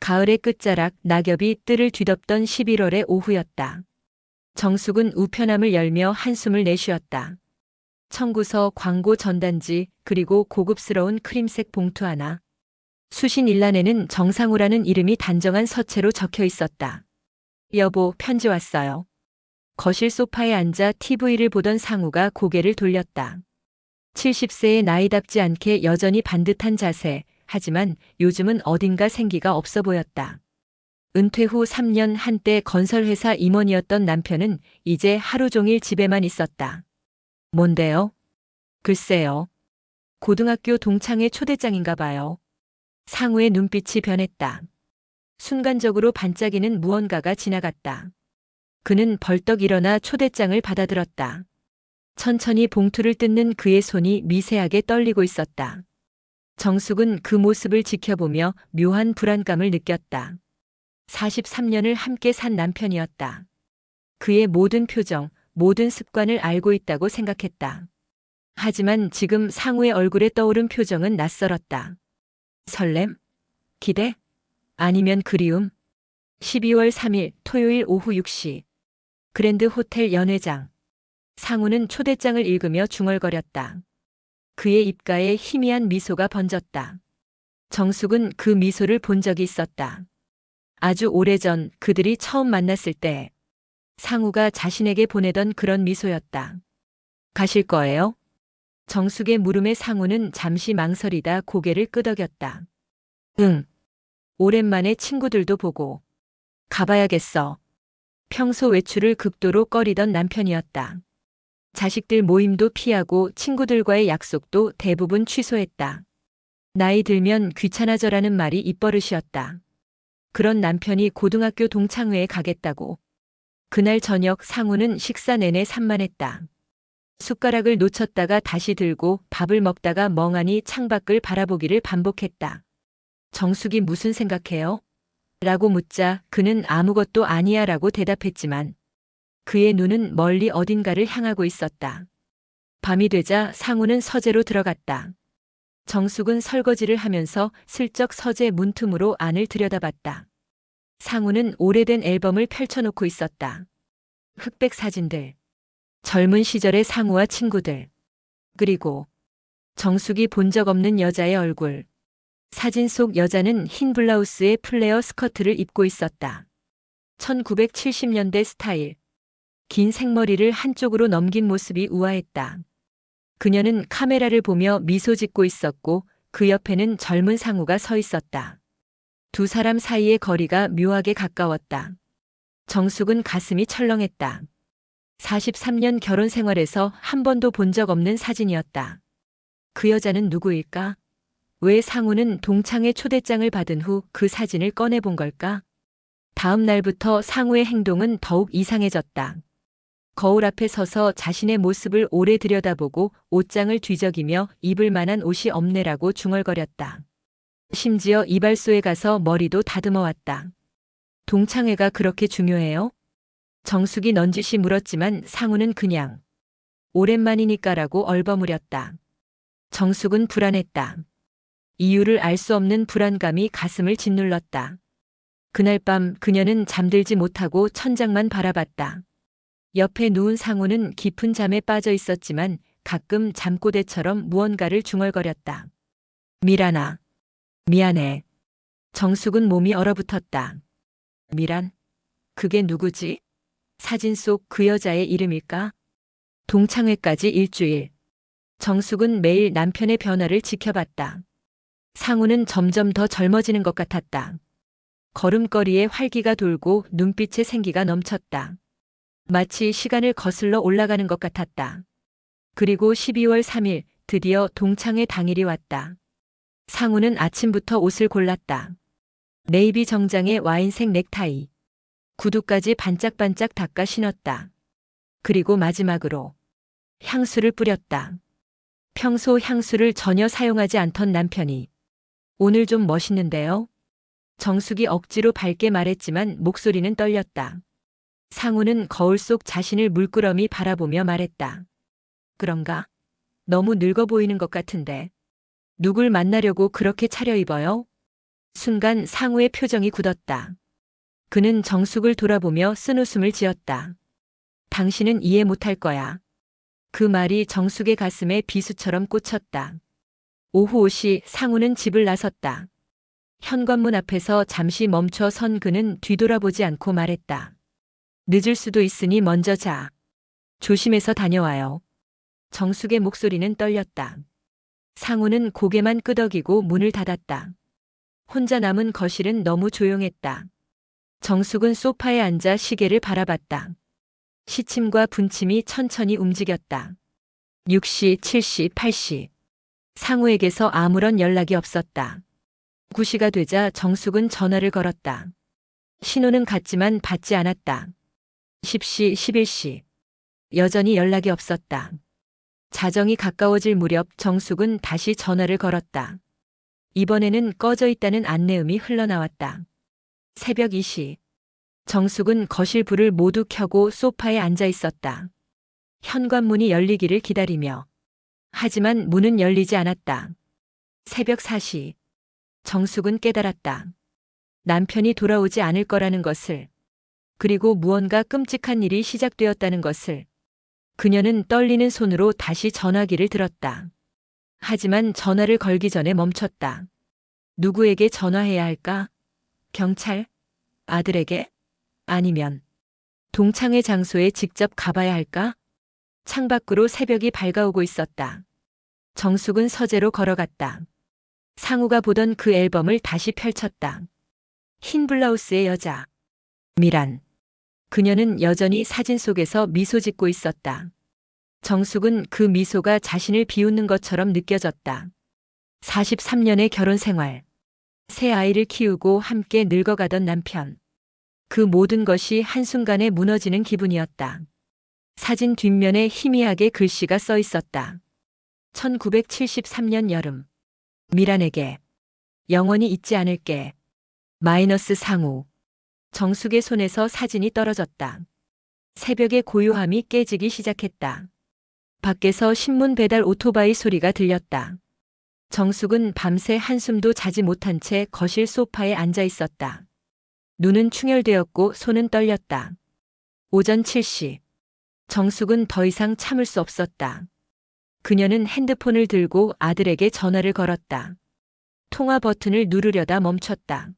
가을의 끝자락 낙엽이 뜰을 뒤덮던 11월의 오후였다. 정숙은 우편함을 열며 한숨을 내쉬었다. 청구서, 광고 전단지, 그리고 고급스러운 크림색 봉투 하나. 수신 일란에는 정상우라는 이름이 단정한 서체로 적혀 있었다. 여보, 편지 왔어요. 거실 소파에 앉아 TV를 보던 상우가 고개를 돌렸다. 70세의 나이답지 않게 여전히 반듯한 자세, 하지만 요즘은 어딘가 생기가 없어 보였다. 은퇴 후 3년 한때 건설회사 임원이었던 남편은 이제 하루 종일 집에만 있었다. 뭔데요? 글쎄요. 고등학교 동창회 초대장인가 봐요. 상우의 눈빛이 변했다. 순간적으로 반짝이는 무언가가 지나갔다. 그는 벌떡 일어나 초대장을 받아들었다. 천천히 봉투를 뜯는 그의 손이 미세하게 떨리고 있었다. 정숙은 그 모습을 지켜보며 묘한 불안감을 느꼈다. 43년을 함께 산 남편이었다. 그의 모든 표정, 모든 습관을 알고 있다고 생각했다. 하지만 지금 상우의 얼굴에 떠오른 표정은 낯설었다. 설렘? 기대? 아니면 그리움? 12월 3일 토요일 오후 6시. 그랜드 호텔 연회장. 상우는 초대장을 읽으며 중얼거렸다. 그의 입가에 희미한 미소가 번졌다. 정숙은 그 미소를 본 적이 있었다. 아주 오래전 그들이 처음 만났을 때 상우가 자신에게 보내던 그런 미소였다. 가실 거예요? 정숙의 물음에 상우는 잠시 망설이다 고개를 끄덕였다. 응. 오랜만에 친구들도 보고. 가봐야겠어. 평소 외출을 극도로 꺼리던 남편이었다. 자식들 모임도 피하고 친구들과의 약속도 대부분 취소했다. 나이 들면 귀찮아져라는 말이 입버릇이었다. 그런 남편이 고등학교 동창회에 가겠다고. 그날 저녁 상우는 식사 내내 산만했다. 숟가락을 놓쳤다가 다시 들고 밥을 먹다가 멍하니 창밖을 바라보기를 반복했다. 정숙이 무슨 생각해요? 라고 묻자 그는 아무것도 아니야 라고 대답했지만 그의 눈은 멀리 어딘가를 향하고 있었다. 밤이 되자 상우는 서재로 들어갔다. 정숙은 설거지를 하면서 슬쩍 서재 문틈으로 안을 들여다봤다. 상우는 오래된 앨범을 펼쳐놓고 있었다. 흑백 사진들. 젊은 시절의 상우와 친구들. 그리고 정숙이 본 적 없는 여자의 얼굴. 사진 속 여자는 흰 블라우스에 플레어 스커트를 입고 있었다. 1970년대 스타일. 긴 생머리를 한쪽으로 넘긴 모습이 우아했다. 그녀는 카메라를 보며 미소 짓고 있었고 그 옆에는 젊은 상우가 서 있었다. 두 사람 사이의 거리가 묘하게 가까웠다. 정숙은 가슴이 철렁했다. 43년 결혼 생활에서 한 번도 본 적 없는 사진이었다. 그 여자는 누구일까? 왜 상우는 동창회 초대장을 받은 후 그 사진을 꺼내본 걸까? 다음 날부터 상우의 행동은 더욱 이상해졌다. 거울 앞에 서서 자신의 모습을 오래 들여다보고 옷장을 뒤적이며 입을 만한 옷이 없네라고 중얼거렸다. 심지어 이발소에 가서 머리도 다듬어 왔다. 동창회가 그렇게 중요해요? 정숙이 넌지시 물었지만 상우는 그냥 오랜만이니까라고 얼버무렸다. 정숙은 불안했다. 이유를 알 수 없는 불안감이 가슴을 짓눌렀다. 그날 밤 그녀는 잠들지 못하고 천장만 바라봤다. 옆에 누운 상우는 깊은 잠에 빠져 있었지만 가끔 잠꼬대처럼 무언가를 중얼거렸다. 미란아. 미안해. 정숙은 몸이 얼어붙었다. 미란? 그게 누구지? 사진 속 그 여자의 이름일까? 동창회까지 일주일. 정숙은 매일 남편의 변화를 지켜봤다. 상우는 점점 더 젊어지는 것 같았다. 걸음걸이에 활기가 돌고 눈빛에 생기가 넘쳤다. 마치 시간을 거슬러 올라가는 것 같았다. 그리고 12월 3일 드디어 동창회 당일이 왔다. 상우는 아침부터 옷을 골랐다. 네이비 정장에 와인색 넥타이. 구두까지 반짝반짝 닦아 신었다. 그리고 마지막으로 향수를 뿌렸다. 평소 향수를 전혀 사용하지 않던 남편이 오늘 좀 멋있는데요? 정숙이 억지로 밝게 말했지만 목소리는 떨렸다. 상우는 거울 속 자신을 물끄러미 바라보며 말했다. 그런가? 너무 늙어 보이는 것 같은데. 누굴 만나려고 그렇게 차려입어요? 순간 상우의 표정이 굳었다. 그는 정숙을 돌아보며 쓴웃음을 지었다. 당신은 이해 못할 거야. 그 말이 정숙의 가슴에 비수처럼 꽂혔다. 오후 5시 상우는 집을 나섰다. 현관문 앞에서 잠시 멈춰 선 그는 뒤돌아보지 않고 말했다. 늦을 수도 있으니 먼저 자. 조심해서 다녀와요. 정숙의 목소리는 떨렸다. 상우는 고개만 끄덕이고 문을 닫았다. 혼자 남은 거실은 너무 조용했다. 정숙은 소파에 앉아 시계를 바라봤다. 시침과 분침이 천천히 움직였다. 6시, 7시, 8시. 상우에게서 아무런 연락이 없었다. 9시가 되자 정숙은 전화를 걸었다. 신호는 갔지만 받지 않았다. 10시, 11시. 여전히 연락이 없었다. 자정이 가까워질 무렵 정숙은 다시 전화를 걸었다. 이번에는 꺼져 있다는 안내음이 흘러나왔다. 새벽 2시. 정숙은 거실 불을 모두 켜고 소파에 앉아 있었다. 현관문이 열리기를 기다리며. 하지만 문은 열리지 않았다. 새벽 4시. 정숙은 깨달았다. 남편이 돌아오지 않을 거라는 것을. 그리고 무언가 끔찍한 일이 시작되었다는 것을. 그녀는 떨리는 손으로 다시 전화기를 들었다. 하지만 전화를 걸기 전에 멈췄다. 누구에게 전화해야 할까? 경찰? 아들에게? 아니면 동창회 장소에 직접 가봐야 할까? 창밖으로 새벽이 밝아오고 있었다. 정숙은 서재로 걸어갔다. 상우가 보던 그 앨범을 다시 펼쳤다. 흰 블라우스의 여자. 미란. 그녀는 여전히 사진 속에서 미소 짓고 있었다. 정숙은 그 미소가 자신을 비웃는 것처럼 느껴졌다. 43년의 결혼 생활. 새 아이를 키우고 함께 늙어가던 남편. 그 모든 것이 한순간에 무너지는 기분이었다. 사진 뒷면에 희미하게 글씨가 써 있었다. 1973년 여름. 미란에게. 영원히 잊지 않을게. 마이너스 상우. 정숙의 손에서 사진이 떨어졌다. 새벽의 고요함이 깨지기 시작했다. 밖에서 신문 배달 오토바이 소리가 들렸다. 정숙은 밤새 한숨도 자지 못한 채 거실 소파에 앉아 있었다. 눈은 충혈되었고 손은 떨렸다. 오전 7시. 정숙은 더 이상 참을 수 없었다. 그녀는 핸드폰을 들고 아들에게 전화를 걸었다. 통화 버튼을 누르려다 멈췄다.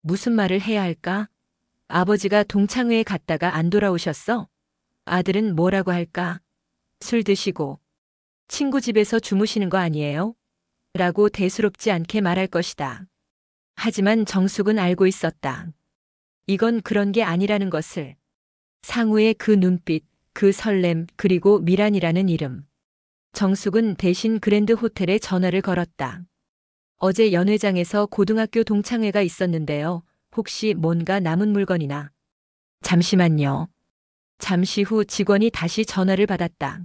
무슨 말을 해야 할까? 아버지가 동창회에 갔다가 안 돌아오셨어? 아들은 뭐라고 할까? 술 드시고 친구 집에서 주무시는 거 아니에요? 라고 대수롭지 않게 말할 것이다. 하지만 정숙은 알고 있었다. 이건 그런 게 아니라는 것을. 상우의 그 눈빛, 그 설렘, 그리고 미란이라는 이름. 정숙은 대신 그랜드 호텔에 전화를 걸었다. 어제 연회장에서 고등학교 동창회가 있었는데요. 혹시 뭔가 남은 물건이나. 잠시만요. 잠시 후 직원이 다시 전화를 받았다.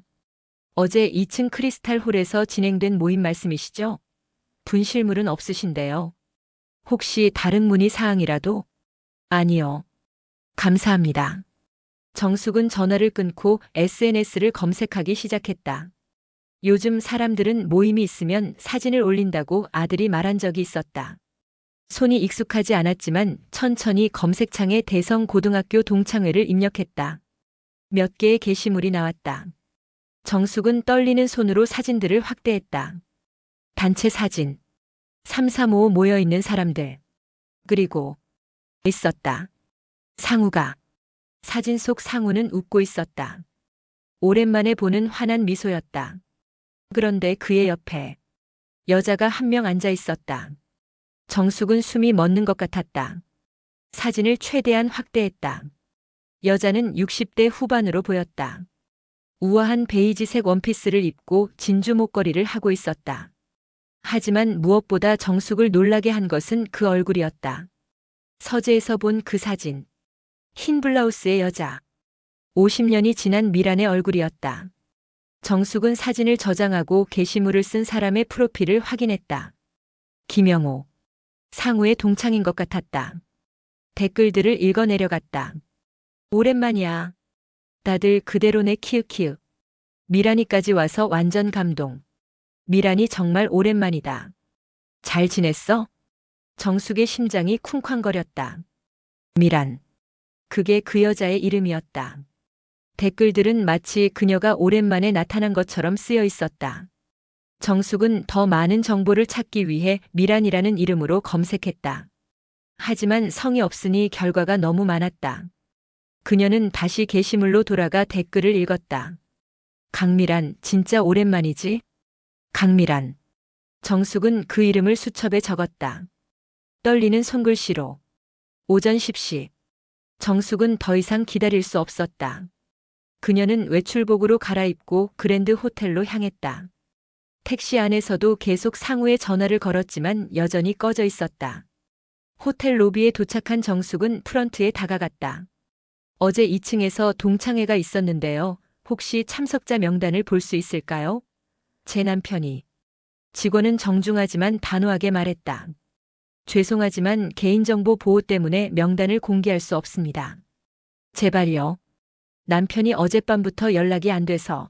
어제 2층 크리스탈 홀에서 진행된 모임 말씀이시죠? 분실물은 없으신데요. 혹시 다른 문의 사항이라도? 아니요. 감사합니다. 정숙은 전화를 끊고 SNS를 검색하기 시작했다. 요즘 사람들은 모임이 있으면 사진을 올린다고 아들이 말한 적이 있었다. 손이 익숙하지 않았지만 천천히 검색창에 대성고등학교 동창회를 입력했다. 몇 개의 게시물이 나왔다. 정숙은 떨리는 손으로 사진들을 확대했다. 단체 사진. 335 모여있는 사람들. 그리고 있었다. 상우가. 사진 속 상우는 웃고 있었다. 오랜만에 보는 환한 미소였다. 그런데 그의 옆에 여자가 한 명 앉아 있었다. 정숙은 숨이 멎는 것 같았다. 사진을 최대한 확대했다. 여자는 60대 후반으로 보였다. 우아한 베이지색 원피스를 입고 진주 목걸이를 하고 있었다. 하지만 무엇보다 정숙을 놀라게 한 것은 그 얼굴이었다. 서재에서 본 그 사진. 흰 블라우스의 여자. 50년이 지난 미란의 얼굴이었다. 정숙은 사진을 저장하고 게시물을 쓴 사람의 프로필을 확인했다. 김영호. 상우의 동창인 것 같았다. 댓글들을 읽어 내려갔다. 오랜만이야. 다들 그대로네 키읔키읔. 미란이까지 와서 완전 감동. 미란이 정말 오랜만이다. 잘 지냈어? 정숙의 심장이 쿵쾅거렸다. 미란. 그게 그 여자의 이름이었다. 댓글들은 마치 그녀가 오랜만에 나타난 것처럼 쓰여 있었다. 정숙은 더 많은 정보를 찾기 위해 미란이라는 이름으로 검색했다. 하지만 성이 없으니 결과가 너무 많았다. 그녀는 다시 게시물로 돌아가 댓글을 읽었다. 강미란, 진짜 오랜만이지? 강미란. 정숙은 그 이름을 수첩에 적었다. 떨리는 손글씨로. 오전 10시. 정숙은 더 이상 기다릴 수 없었다. 그녀는 외출복으로 갈아입고 그랜드 호텔로 향했다. 택시 안에서도 계속 상우에 전화를 걸었지만 여전히 꺼져 있었다. 호텔 로비에 도착한 정숙은 프런트에 다가갔다. 어제 2층에서 동창회가 있었는데요. 혹시 참석자 명단을 볼 수 있을까요? 제 남편이. 직원은 정중하지만 단호하게 말했다. 죄송하지만 개인정보 보호 때문에 명단을 공개할 수 없습니다. 제발요. 남편이 어젯밤부터 연락이 안 돼서.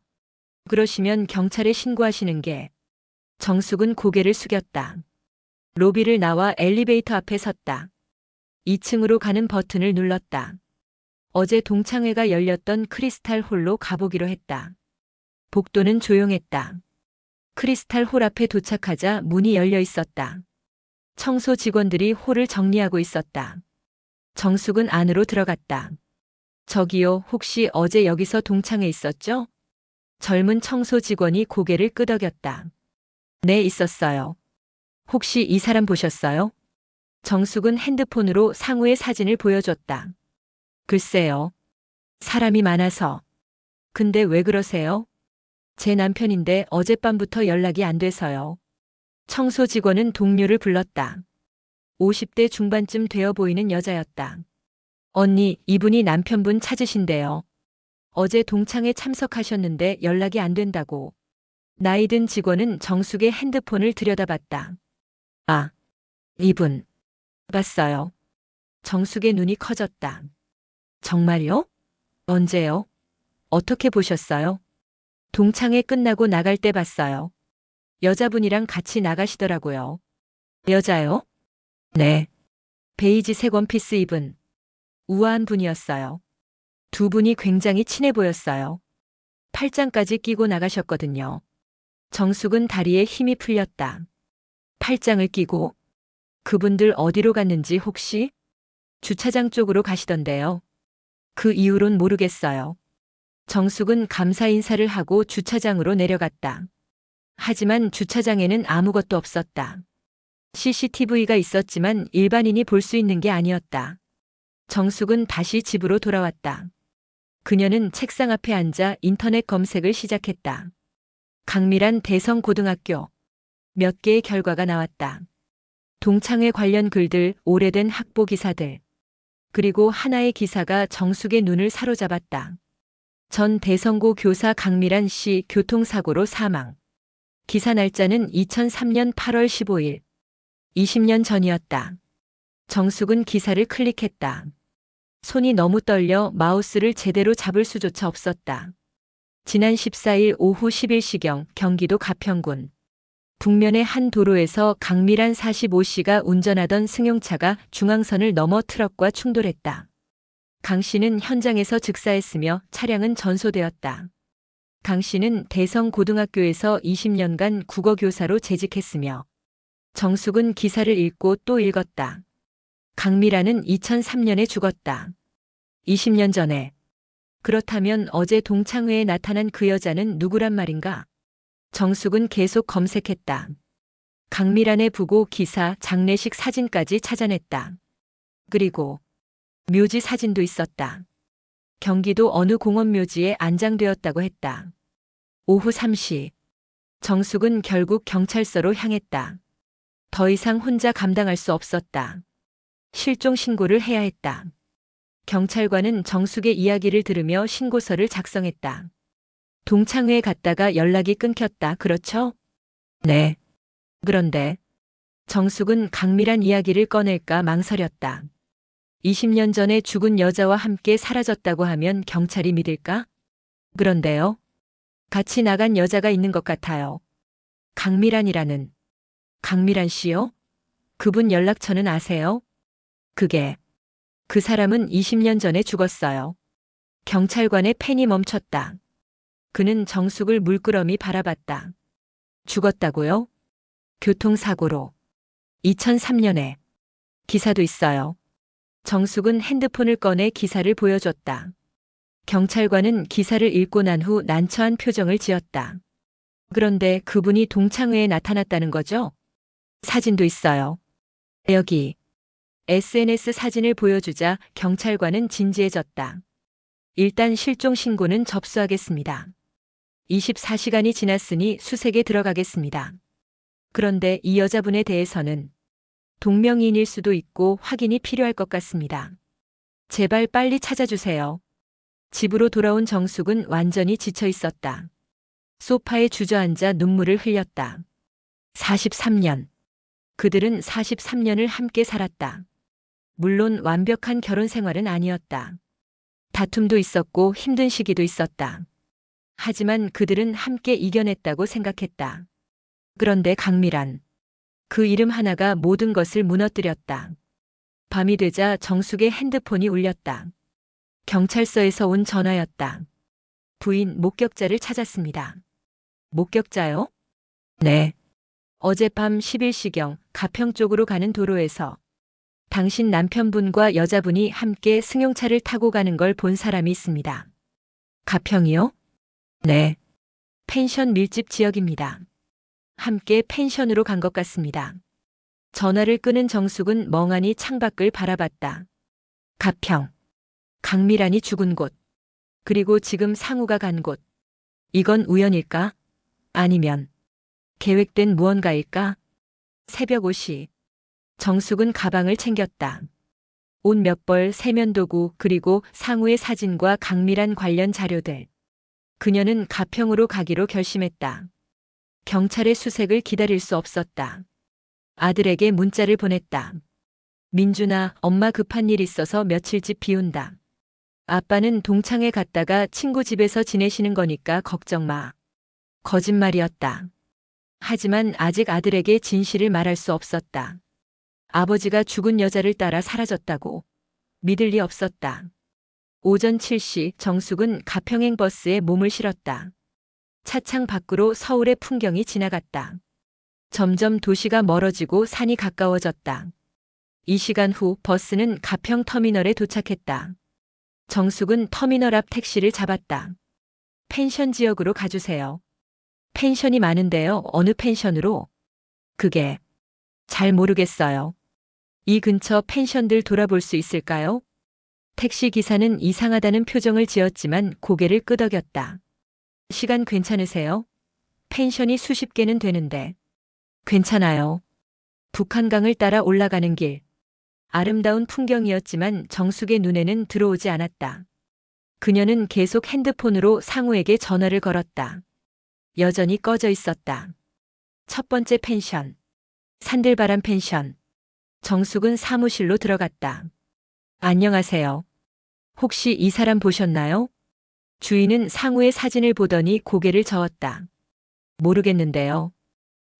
그러시면 경찰에 신고하시는 게. 정숙은 고개를 숙였다. 로비를 나와 엘리베이터 앞에 섰다. 2층으로 가는 버튼을 눌렀다. 어제 동창회가 열렸던 크리스탈 홀로 가보기로 했다. 복도는 조용했다. 크리스탈 홀 앞에 도착하자 문이 열려 있었다. 청소 직원들이 홀을 정리하고 있었다. 정숙은 안으로 들어갔다. 저기요, 혹시 어제 여기서 동창회 있었죠? 젊은 청소 직원이 고개를 끄덕였다. 네, 있었어요. 혹시 이 사람 보셨어요? 정숙은 핸드폰으로 상우의 사진을 보여줬다. 글쎄요. 사람이 많아서. 근데 왜 그러세요? 제 남편인데 어젯밤부터 연락이 안 돼서요. 청소 직원은 동료를 불렀다. 50대 중반쯤 되어 보이는 여자였다. 언니, 이분이 남편분 찾으신대요. 어제 동창회 참석하셨는데 연락이 안 된다고. 나이 든 직원은 정숙의 핸드폰을 들여다봤다. 아, 이분. 봤어요. 정숙의 눈이 커졌다. 정말요? 언제요? 어떻게 보셨어요? 동창회 끝나고 나갈 때 봤어요. 여자분이랑 같이 나가시더라고요. 여자요? 네. 베이지색 원피스 입은 우아한 분이었어요. 두 분이 굉장히 친해 보였어요. 팔짱까지 끼고 나가셨거든요. 정숙은 다리에 힘이 풀렸다. 팔짱을 끼고 그분들 어디로 갔는지 혹시? 주차장 쪽으로 가시던데요. 그 이후론 모르겠어요. 정숙은 감사 인사를 하고 주차장으로 내려갔다. 하지만 주차장에는 아무것도 없었다. CCTV가 있었지만 일반인이 볼 수 있는 게 아니었다. 정숙은 다시 집으로 돌아왔다. 그녀는 책상 앞에 앉아 인터넷 검색을 시작했다. 강미란 대성고등학교. 몇 개의 결과가 나왔다. 동창회 관련 글들, 오래된 학보 기사들. 그리고 하나의 기사가 정숙의 눈을 사로잡았다. 전 대성고 교사 강미란 씨 교통사고로 사망. 기사 날짜는 2003년 8월 15일. 20년 전이었다. 정숙은 기사를 클릭했다. 손이 너무 떨려 마우스를 제대로 잡을 수조차 없었다. 지난 14일 오후 11시경 경기도 가평군. 북면의 한 도로에서 강미란 45씨가 운전하던 승용차가 중앙선을 넘어 트럭과 충돌했다. 강 씨는 현장에서 즉사했으며 차량은 전소되었다. 강 씨는 대성고등학교에서 20년간 국어교사로 재직했으며 정숙은 기사를 읽고 또 읽었다. 강미란은 2003년에 죽었다. 20년 전에. 그렇다면 어제 동창회에 나타난 그 여자는 누구란 말인가? 정숙은 계속 검색했다. 강미란의 부고 기사, 장례식 사진까지 찾아냈다. 그리고 묘지 사진도 있었다. 경기도 어느 공원 묘지에 안장되었다고 했다. 오후 3시. 정숙은 결국 경찰서로 향했다. 더 이상 혼자 감당할 수 없었다. 실종 신고를 해야 했다. 경찰관은 정숙의 이야기를 들으며 신고서를 작성했다. 동창회에 갔다가 연락이 끊겼다. 그렇죠? 네. 그런데 정숙은 강미란 이야기를 꺼낼까 망설였다. 20년 전에 죽은 여자와 함께 사라졌다고 하면 경찰이 믿을까? 그런데요. 같이 나간 여자가 있는 것 같아요. 강미란이라는. 강미란 씨요? 그분 연락처는 아세요? 그 사람은 20년 전에 죽었어요. 경찰관의 펜이 멈췄다. 그는 정숙을 물끄러미 바라봤다. 죽었다고요? 교통사고로. 2003년에. 기사도 있어요. 정숙은 핸드폰을 꺼내 기사를 보여줬다. 경찰관은 기사를 읽고 난 후 난처한 표정을 지었다. 그런데 그분이 동창회에 나타났다는 거죠? 사진도 있어요. 여기. SNS 사진을 보여주자 경찰관은 진지해졌다. 일단 실종 신고는 접수하겠습니다. 24시간이 지났으니 수색에 들어가겠습니다. 그런데 이 여자분에 대해서는 동명이인일 수도 있고 확인이 필요할 것 같습니다. 제발 빨리 찾아주세요. 집으로 돌아온 정숙은 완전히 지쳐 있었다. 소파에 주저앉아 눈물을 흘렸다. 43년. 그들은 43년을 함께 살았다. 물론 완벽한 결혼 생활은 아니었다. 다툼도 있었고 힘든 시기도 있었다. 하지만 그들은 함께 이겨냈다고 생각했다. 그런데 강미란. 그 이름 하나가 모든 것을 무너뜨렸다. 밤이 되자 정숙의 핸드폰이 울렸다. 경찰서에서 온 전화였다. 부인 목격자를 찾았습니다. 목격자요? 네. 어젯밤 11시경 가평 쪽으로 가는 도로에서 당신 남편분과 여자분이 함께 승용차를 타고 가는 걸 본 사람이 있습니다. 가평이요? 네. 펜션 밀집 지역입니다. 함께 펜션으로 간 것 같습니다. 전화를 끄는 정숙은 멍하니 창밖을 바라봤다. 가평. 강미란이 죽은 곳. 그리고 지금 상우가 간 곳. 이건 우연일까? 아니면 계획된 무언가일까? 새벽 5시. 정숙은 가방을 챙겼다. 옷 몇 벌, 세면도구, 그리고 상우의 사진과 강미란 관련 자료들. 그녀는 가평으로 가기로 결심했다. 경찰의 수색을 기다릴 수 없었다. 아들에게 문자를 보냈다. 민준아, 엄마 급한 일 있어서 며칠 집 비운다. 아빠는 동창회 갔다가 친구 집에서 지내시는 거니까 걱정 마. 거짓말이었다. 하지만 아직 아들에게 진실을 말할 수 없었다. 아버지가 죽은 여자를 따라 사라졌다고. 믿을 리 없었다. 오전 7시 정숙은 가평행 버스에 몸을 실었다. 차창 밖으로 서울의 풍경이 지나갔다. 점점 도시가 멀어지고 산이 가까워졌다. 이 시간 후 버스는 가평 터미널에 도착했다. 정숙은 터미널 앞 택시를 잡았다. 펜션 지역으로 가주세요. 펜션이 많은데요. 어느 펜션으로? 잘 모르겠어요. 이 근처 펜션들 돌아볼 수 있을까요? 택시 기사는 이상하다는 표정을 지었지만 고개를 끄덕였다. 시간 괜찮으세요? 펜션이 수십 개는 되는데. 괜찮아요. 북한강을 따라 올라가는 길. 아름다운 풍경이었지만 정숙의 눈에는 들어오지 않았다. 그녀는 계속 핸드폰으로 상우에게 전화를 걸었다. 여전히 꺼져 있었다. 첫 번째 펜션. 산들바람 펜션. 정숙은 사무실로 들어갔다. 안녕하세요. 혹시 이 사람 보셨나요? 주인은 상우의 사진을 보더니 고개를 저었다. 모르겠는데요.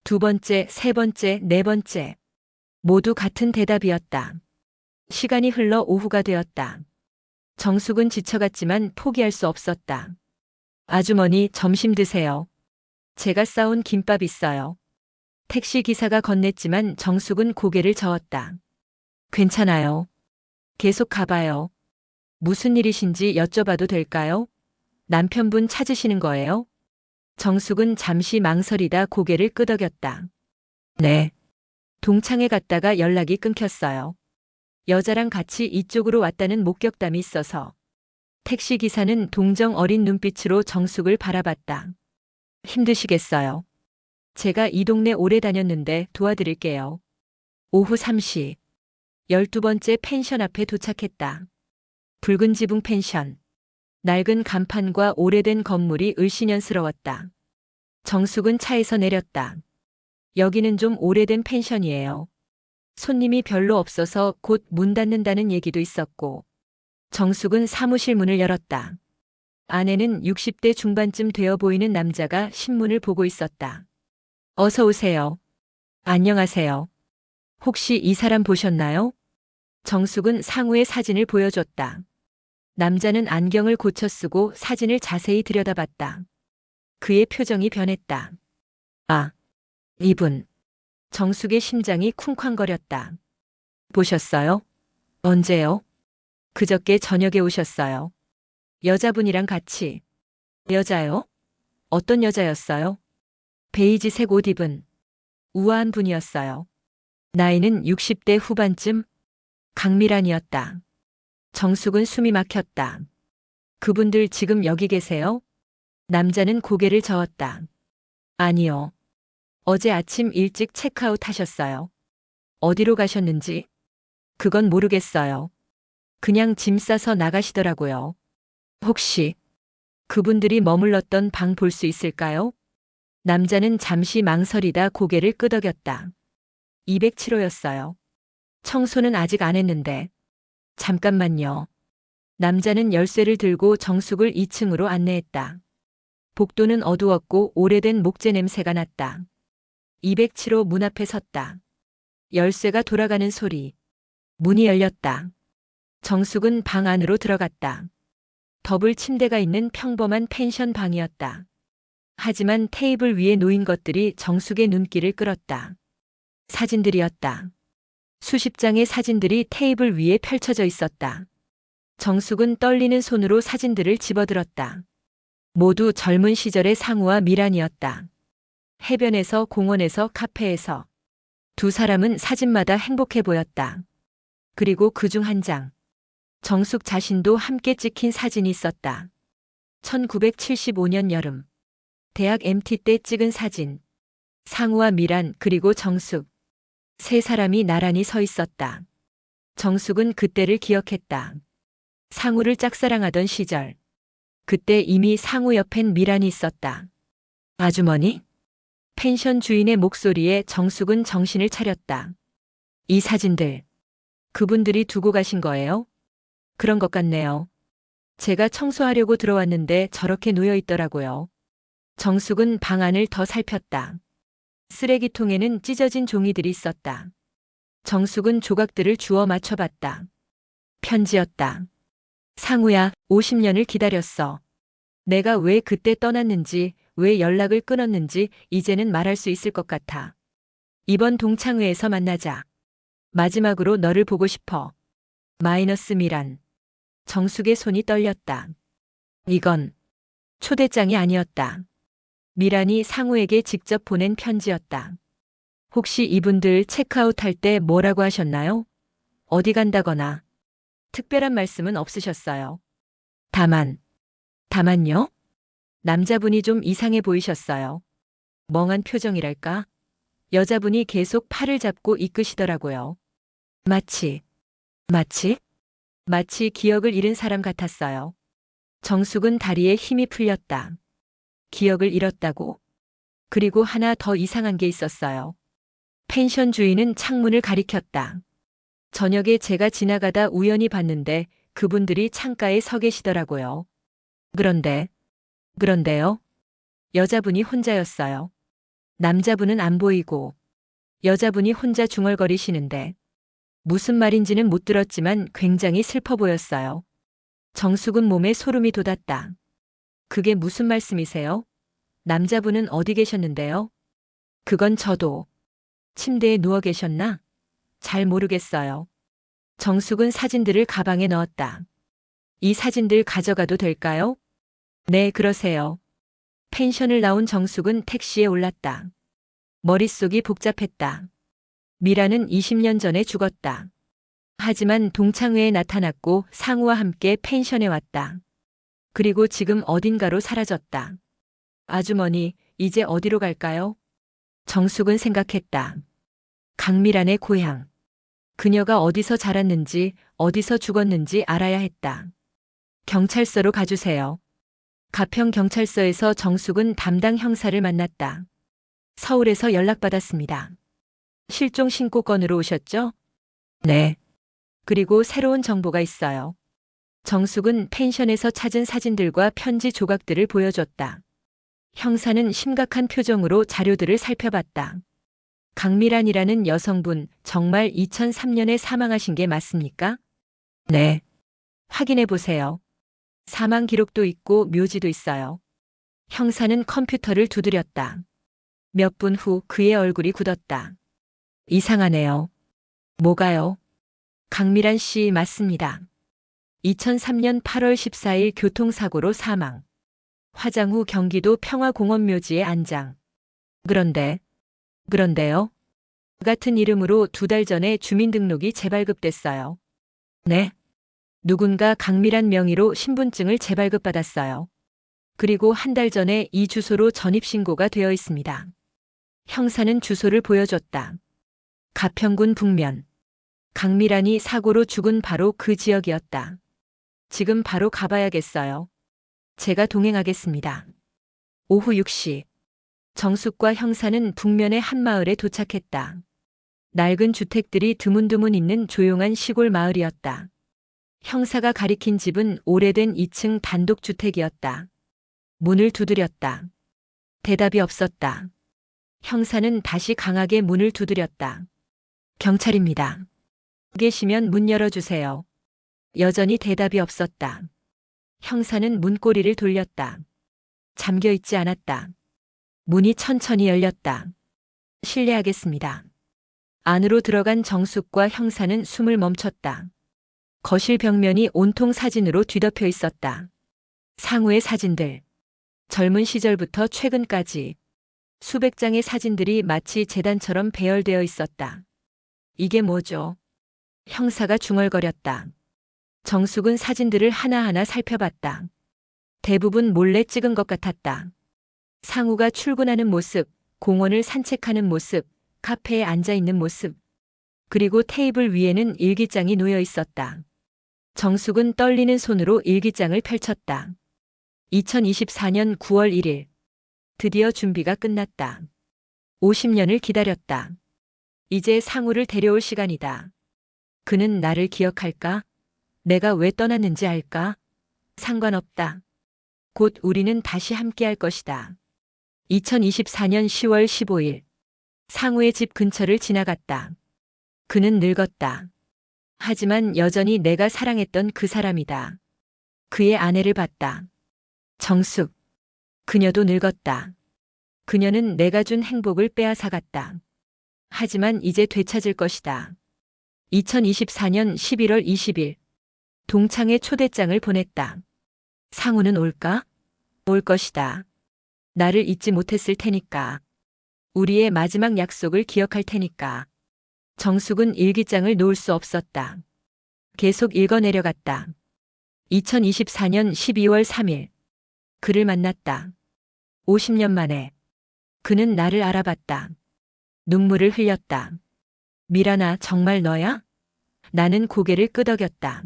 두 번째, 세 번째, 네 번째. 모두 같은 대답이었다. 시간이 흘러 오후가 되었다. 정숙은 지쳐갔지만 포기할 수 없었다. 아주머니, 점심 드세요. 제가 싸온 김밥 있어요. 택시 기사가 건넸지만 정숙은 고개를 저었다. 괜찮아요. 계속 가봐요. 무슨 일이신지 여쭤봐도 될까요? 남편분 찾으시는 거예요? 정숙은 잠시 망설이다 고개를 끄덕였다. 네. 동창회 갔다가 연락이 끊겼어요. 여자랑 같이 이쪽으로 왔다는 목격담이 있어서. 택시 기사는 동정 어린 눈빛으로 정숙을 바라봤다. 힘드시겠어요. 제가 이 동네 오래 다녔는데 도와드릴게요. 오후 3시. 12번째 펜션 앞에 도착했다. 붉은 지붕 펜션. 낡은 간판과 오래된 건물이 을씨년스러웠다. 정숙은 차에서 내렸다. 여기는 좀 오래된 펜션이에요. 손님이 별로 없어서 곧 문 닫는다는 얘기도 있었고. 정숙은 사무실 문을 열었다. 안에는 60대 중반쯤 되어 보이는 남자가 신문을 보고 있었다. 어서 오세요. 안녕하세요. 혹시 이 사람 보셨나요? 정숙은 상우의 사진을 보여줬다. 남자는 안경을 고쳐 쓰고 사진을 자세히 들여다봤다. 그의 표정이 변했다. 아, 이분. 정숙의 심장이 쿵쾅거렸다. 보셨어요? 언제요? 그저께 저녁에 오셨어요. 여자분이랑 같이. 여자요? 어떤 여자였어요? 베이지색 옷 입은 우아한 분이었어요. 나이는 60대 후반쯤. 강미란이었다. 정숙은 숨이 막혔다. 그분들 지금 여기 계세요? 남자는 고개를 저었다. 아니요. 어제 아침 일찍 체크아웃 하셨어요. 어디로 가셨는지? 그건 모르겠어요. 그냥 짐 싸서 나가시더라고요. 혹시 그분들이 머물렀던 방 볼 수 있을까요? 남자는 잠시 망설이다 고개를 끄덕였다. 207호였어요. 청소는 아직 안 했는데. 잠깐만요. 남자는 열쇠를 들고 정숙을 2층으로 안내했다. 복도는 어두웠고 오래된 목재 냄새가 났다. 207호 문 앞에 섰다. 열쇠가 돌아가는 소리. 문이 열렸다. 정숙은 방 안으로 들어갔다. 더블 침대가 있는 평범한 펜션 방이었다. 하지만 테이블 위에 놓인 것들이 정숙의 눈길을 끌었다. 사진들이었다. 수십 장의 사진들이 테이블 위에 펼쳐져 있었다. 정숙은 떨리는 손으로 사진들을 집어들었다. 모두 젊은 시절의 상우와 미란이었다. 해변에서, 공원에서, 카페에서. 두 사람은 사진마다 행복해 보였다. 그리고 그중 한 장. 정숙 자신도 함께 찍힌 사진이 있었다. 1975년 여름. 대학 MT 때 찍은 사진. 상우와 미란 그리고 정숙. 세 사람이 나란히 서 있었다. 정숙은 그때를 기억했다. 상우를 짝사랑하던 시절. 그때 이미 상우 옆엔 미란이 있었다. 아주머니? 펜션 주인의 목소리에 정숙은 정신을 차렸다. 이 사진들. 그분들이 두고 가신 거예요? 그런 것 같네요. 제가 청소하려고 들어왔는데 저렇게 놓여 있더라고요. 정숙은 방 안을 더 살폈다. 쓰레기통에는 찢어진 종이들이 있었다. 정숙은 조각들을 주워 맞춰봤다. 편지였다. 상우야, 50년을 기다렸어. 내가 왜 그때 떠났는지, 왜 연락을 끊었는지 이제는 말할 수 있을 것 같아. 이번 동창회에서 만나자. 마지막으로 너를 보고 싶어. 마이너스 미란. 정숙의 손이 떨렸다. 이건 초대장이 아니었다. 미란이 상우에게 직접 보낸 편지였다. 혹시 이분들 체크아웃 할 때 뭐라고 하셨나요? 어디 간다거나. 특별한 말씀은 없으셨어요. 다만요? 남자분이 좀 이상해 보이셨어요. 멍한 표정이랄까? 여자분이 계속 팔을 잡고 이끄시더라고요. 마치 기억을 잃은 사람 같았어요. 정숙은 다리에 힘이 풀렸다. 기억을 잃었다고? 그리고 하나 더 이상한 게 있었어요. 펜션 주인은 창문을 가리켰다. 저녁에 제가 지나가다 우연히 봤는데 그분들이 창가에 서 계시더라고요. 그런데요? 여자분이 혼자였어요. 남자분은 안 보이고 여자분이 혼자 중얼거리시는데 무슨 말인지는 못 들었지만 굉장히 슬퍼 보였어요. 정숙은 몸에 소름이 돋았다. 그게 무슨 말씀이세요? 남자분은 어디 계셨는데요? 그건 저도. 침대에 누워 계셨나? 잘 모르겠어요. 정숙은 사진들을 가방에 넣었다. 이 사진들 가져가도 될까요? 네, 그러세요. 펜션을 나온 정숙은 택시에 올랐다. 머릿속이 복잡했다. 미라는 20년 전에 죽었다. 하지만 동창회에 나타났고 상우와 함께 펜션에 왔다. 그리고 지금 어딘가로 사라졌다. 아주머니, 이제 어디로 갈까요? 정숙은 생각했다. 강미란의 고향. 그녀가 어디서 자랐는지, 어디서 죽었는지 알아야 했다. 경찰서로 가주세요. 가평 경찰서에서 정숙은 담당 형사를 만났다. 서울에서 연락받았습니다. 실종 신고 건으로 오셨죠? 네. 그리고 새로운 정보가 있어요. 정숙은 펜션에서 찾은 사진들과 편지 조각들을 보여줬다. 형사는 심각한 표정으로 자료들을 살펴봤다. 강미란이라는 여성분 정말 2003년에 사망하신 게 맞습니까? 네. 확인해 보세요. 사망 기록도 있고 묘지도 있어요. 형사는 컴퓨터를 두드렸다. 몇 분 후 그의 얼굴이 굳었다. 이상하네요. 뭐가요? 강미란 씨 맞습니다. 2003년 8월 14일 교통사고로 사망. 화장 후 경기도 평화공원묘지에 안장. 그런데요? 같은 이름으로 2달 전에 주민등록이 재발급됐어요. 네. 누군가 강미란 명의로 신분증을 재발급받았어요. 그리고 1달 전에 이 주소로 전입신고가 되어 있습니다. 형사는 주소를 보여줬다. 가평군 북면. 강미란이 사고로 죽은 바로 그 지역이었다. 지금 바로 가봐야겠어요. 제가 동행하겠습니다. 오후 6시. 정숙과 형사는 북면의 한 마을에 도착했다. 낡은 주택들이 드문드문 있는 조용한 시골 마을이었다. 형사가 가리킨 집은 오래된 2층 단독주택이었다. 문을 두드렸다. 대답이 없었다. 형사는 다시 강하게 문을 두드렸다. 경찰입니다. 계시면 문 열어주세요. 여전히 대답이 없었다. 형사는 문고리를 돌렸다. 잠겨 있지 않았다. 문이 천천히 열렸다. 실례하겠습니다. 안으로 들어간 정숙과 형사는 숨을 멈췄다. 거실 벽면이 온통 사진으로 뒤덮여 있었다. 상우의 사진들. 젊은 시절부터 최근까지 수백 장의 사진들이 마치 재단처럼 배열되어 있었다. 이게 뭐죠? 형사가 중얼거렸다. 정숙은 사진들을 하나하나 살펴봤다. 대부분 몰래 찍은 것 같았다. 상우가 출근하는 모습, 공원을 산책하는 모습, 카페에 앉아 있는 모습. 그리고 테이블 위에는 일기장이 놓여 있었다. 정숙은 떨리는 손으로 일기장을 펼쳤다. 2024년 9월 1일. 드디어 준비가 끝났다. 50년을 기다렸다. 이제 상우를 데려올 시간이다. 그는 나를 기억할까? 내가 왜 떠났는지 알까? 상관없다. 곧 우리는 다시 함께할 것이다. 2024년 10월 15일. 상우의 집 근처를 지나갔다. 그는 늙었다. 하지만 여전히 내가 사랑했던 그 사람이다. 그의 아내를 봤다. 정숙. 그녀도 늙었다. 그녀는 내가 준 행복을 빼앗아갔다. 하지만 이제 되찾을 것이다. 2024년 11월 20일. 동창회 초대장을 보냈다. 상우는 올까? 올 것이다. 나를 잊지 못했을 테니까. 우리의 마지막 약속을 기억할 테니까. 정숙은 일기장을 놓을 수 없었다. 계속 읽어내려갔다. 2024년 12월 3일. 그를 만났다. 50년 만에. 그는 나를 알아봤다. 눈물을 흘렸다. 미란아, 정말 너야? 나는 고개를 끄덕였다.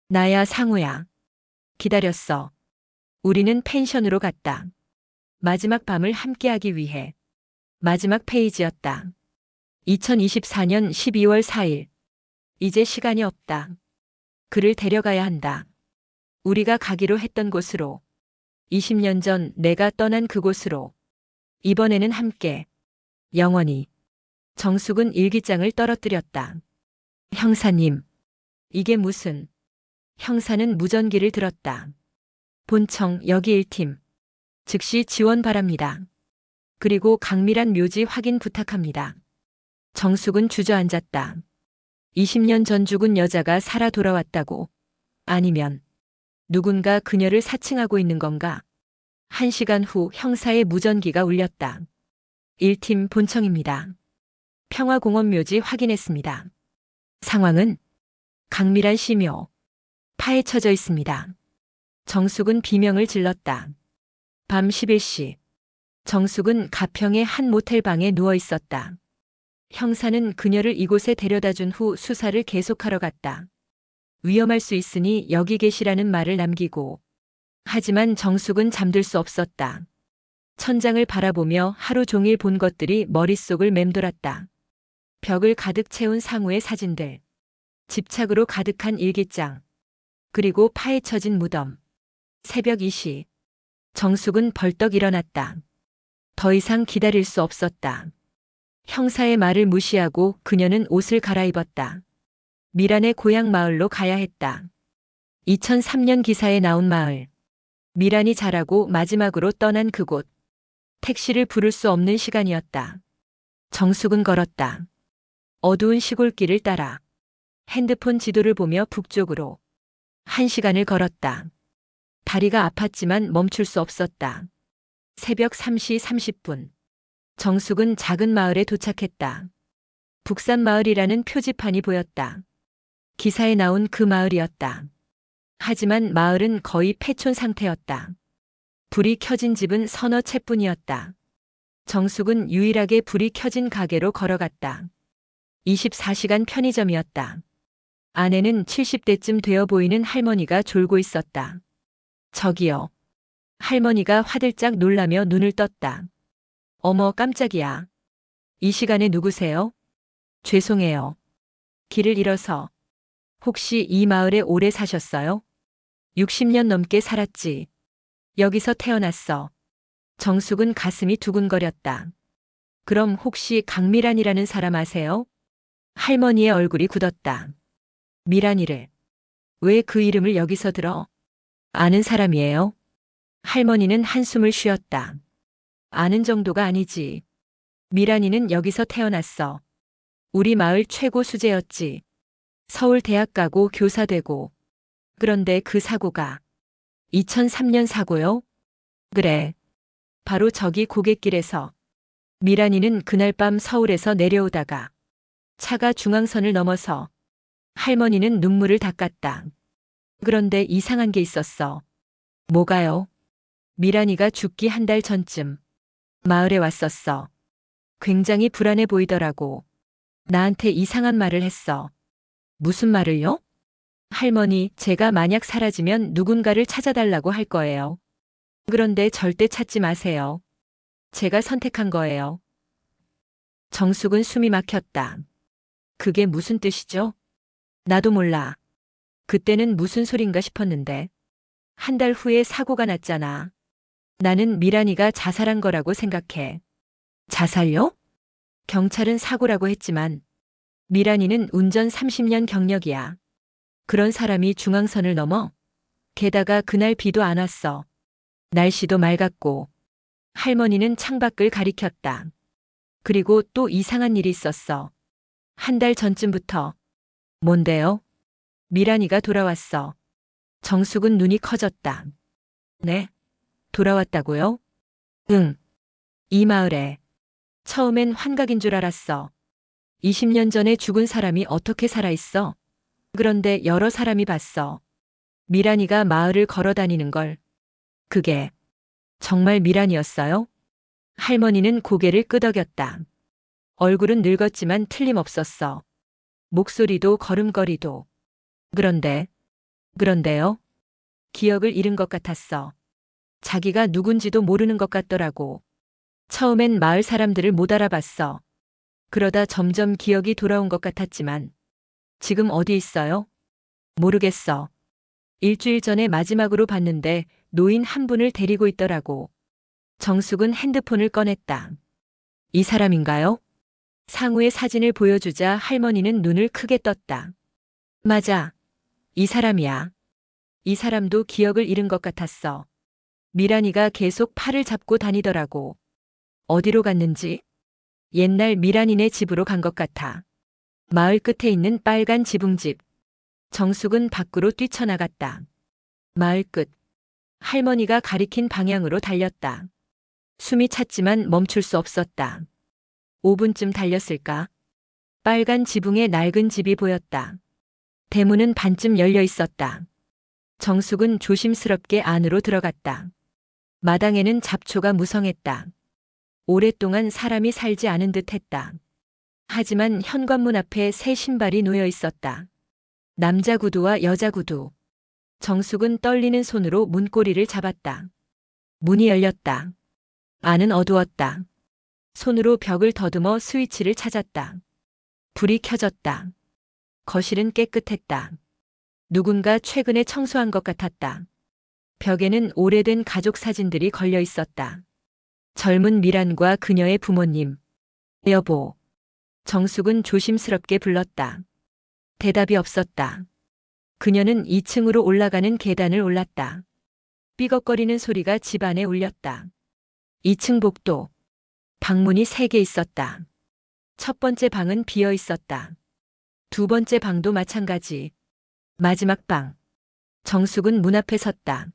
나야, 상우야. 기다렸어. 우리는 펜션으로 갔다. 마지막 밤을 함께하기 위해. 마지막 페이지였다. 2024년 12월 4일. 이제 시간이 없다. 그를 데려가야 한다. 우리가 가기로 했던 곳으로. 20년 전 내가 떠난 그곳으로. 이번에는 함께. 영원히. 정숙은 일기장을 떨어뜨렸다. 형사님. 이게 무슨. 형사는 무전기를 들었다. 본청 여기 1팀. 즉시 지원 바랍니다. 그리고 강미란 묘지 확인 부탁합니다. 정숙은 주저앉았다. 20년 전 죽은 여자가 살아 돌아왔다고. 아니면 누군가 그녀를 사칭하고 있는 건가? 1시간 후 형사의 무전기가 울렸다. 1팀 본청입니다. 평화공원 묘지 확인했습니다. 상황은 강미란 씨 묘. 파헤쳐져 있습니다. 정숙은 비명을 질렀다. 밤 11시. 정숙은 가평의 한 모텔방에 누워 있었다. 형사는 그녀를 이곳에 데려다 준 후 수사를 계속하러 갔다. 위험할 수 있으니 여기 계시라는 말을 남기고. 하지만 정숙은 잠들 수 없었다. 천장을 바라보며 하루 종일 본 것들이 머릿속을 맴돌았다. 벽을 가득 채운 상우의 사진들. 집착으로 가득한 일기장. 그리고 파헤쳐진 무덤. 새벽 2시. 정숙은 벌떡 일어났다. 더 이상 기다릴 수 없었다. 형사의 말을 무시하고 그녀는 옷을 갈아입었다. 미란의 고향 마을로 가야 했다. 2003년 기사에 나온 마을. 미란이 자라고 마지막으로 떠난 그곳. 택시를 부를 수 없는 시간이었다. 정숙은 걸었다. 어두운 시골길을 따라. 핸드폰 지도를 보며 북쪽으로. 1시간을 걸었다. 다리가 아팠지만 멈출 수 없었다. 새벽 3시 30분. 정숙은 작은 마을에 도착했다. 북산마을이라는 표지판이 보였다. 기사에 나온 그 마을이었다. 하지만 마을은 거의 폐촌 상태였다. 불이 켜진 집은 서너 채뿐이었다. 정숙은 유일하게 불이 켜진 가게로 걸어갔다. 24시간 편의점이었다. 안에는 70대쯤 되어 보이는 할머니가 졸고 있었다. 저기요. 할머니가 화들짝 놀라며 눈을 떴다. 어머, 깜짝이야. 이 시간에 누구세요? 죄송해요. 길을 잃어서. 혹시 이 마을에 오래 사셨어요? 60년 넘게 살았지. 여기서 태어났어. 정숙은 가슴이 두근거렸다. 그럼 혹시 강미란이라는 사람 아세요? 할머니의 얼굴이 굳었다. 미란이를. 왜 그 이름을 여기서 들어? 아는 사람이에요? 할머니는 한숨을 쉬었다. 아는 정도가 아니지. 미란이는 여기서 태어났어. 우리 마을 최고 수재였지. 서울 대학 가고 교사 되고. 그런데 그 사고가 2003년 사고요? 그래. 바로 저기 고갯길에서. 미란이는 그날 밤 서울에서 내려오다가 차가 중앙선을 넘어서. 할머니는 눈물을 닦았다. 그런데 이상한 게 있었어. 뭐가요? 미란이가 죽기 한 달 전쯤 마을에 왔었어. 굉장히 불안해 보이더라고. 나한테 이상한 말을 했어. 무슨 말을요? 할머니, 제가 만약 사라지면 누군가를 찾아달라고 할 거예요. 그런데 절대 찾지 마세요. 제가 선택한 거예요. 정숙은 숨이 막혔다. 그게 무슨 뜻이죠? 나도 몰라. 그때는 무슨 소린가 싶었는데. 한 달 후에 사고가 났잖아. 나는 미란이가 자살한 거라고 생각해. 자살요? 경찰은 사고라고 했지만 미란이는 운전 30년 경력이야. 그런 사람이 중앙선을 넘어? 게다가 그날 비도 안 왔어. 날씨도 맑았고. 할머니는 창밖을 가리켰다. 그리고 또 이상한 일이 있었어. 한 달 전쯤부터. 뭔데요? 미란이가 돌아왔어. 정숙은 눈이 커졌다. 네? 돌아왔다고요? 응. 이 마을에. 처음엔 환각인 줄 알았어. 20년 전에 죽은 사람이 어떻게 살아있어? 그런데 여러 사람이 봤어. 미란이가 마을을 걸어 다니는 걸. 그게 정말 미란이었어요? 할머니는 고개를 끄덕였다. 얼굴은 늙었지만 틀림없었어. 목소리도 걸음걸이도. 그런데요? 기억을 잃은 것 같았어. 자기가 누군지도 모르는 것 같더라고. 처음엔 마을 사람들을 못 알아봤어. 그러다 점점 기억이 돌아온 것 같았지만 지금 어디 있어요? 모르겠어. 일주일 전에 마지막으로 봤는데 노인 한 분을 데리고 있더라고. 정숙은 핸드폰을 꺼냈다. 이 사람인가요? 상우의 사진을 보여주자 할머니는 눈을 크게 떴다. 맞아. 이 사람이야. 이 사람도 기억을 잃은 것 같았어. 미란이가 계속 팔을 잡고 다니더라고. 어디로 갔는지? 옛날 미란이네 집으로 간 것 같아. 마을 끝에 있는 빨간 지붕집. 정숙은 밖으로 뛰쳐나갔다. 마을 끝. 할머니가 가리킨 방향으로 달렸다. 숨이 찼지만 멈출 수 없었다. 5분쯤 달렸을까? 빨간 지붕에 낡은 집이 보였다. 대문은 반쯤 열려 있었다. 정숙은 조심스럽게 안으로 들어갔다. 마당에는 잡초가 무성했다. 오랫동안 사람이 살지 않은 듯 했다. 하지만 현관문 앞에 새 신발이 놓여 있었다. 남자 구두와 여자 구두. 정숙은 떨리는 손으로 문고리를 잡았다. 문이 열렸다. 안은 어두웠다. 손으로 벽을 더듬어 스위치를 찾았다. 불이 켜졌다. 거실은 깨끗했다. 누군가 최근에 청소한 것 같았다. 벽에는 오래된 가족 사진들이 걸려 있었다. 젊은 미란과 그녀의 부모님. 여보. 정숙은 조심스럽게 불렀다. 대답이 없었다. 그녀는 2층으로 올라가는 계단을 올랐다. 삐걱거리는 소리가 집안에 울렸다. 2층 복도. 방문이 3개 있었다. 첫 번째 방은 비어 있었다. 두 번째 방도 마찬가지. 마지막 방. 정숙은 문 앞에 섰다.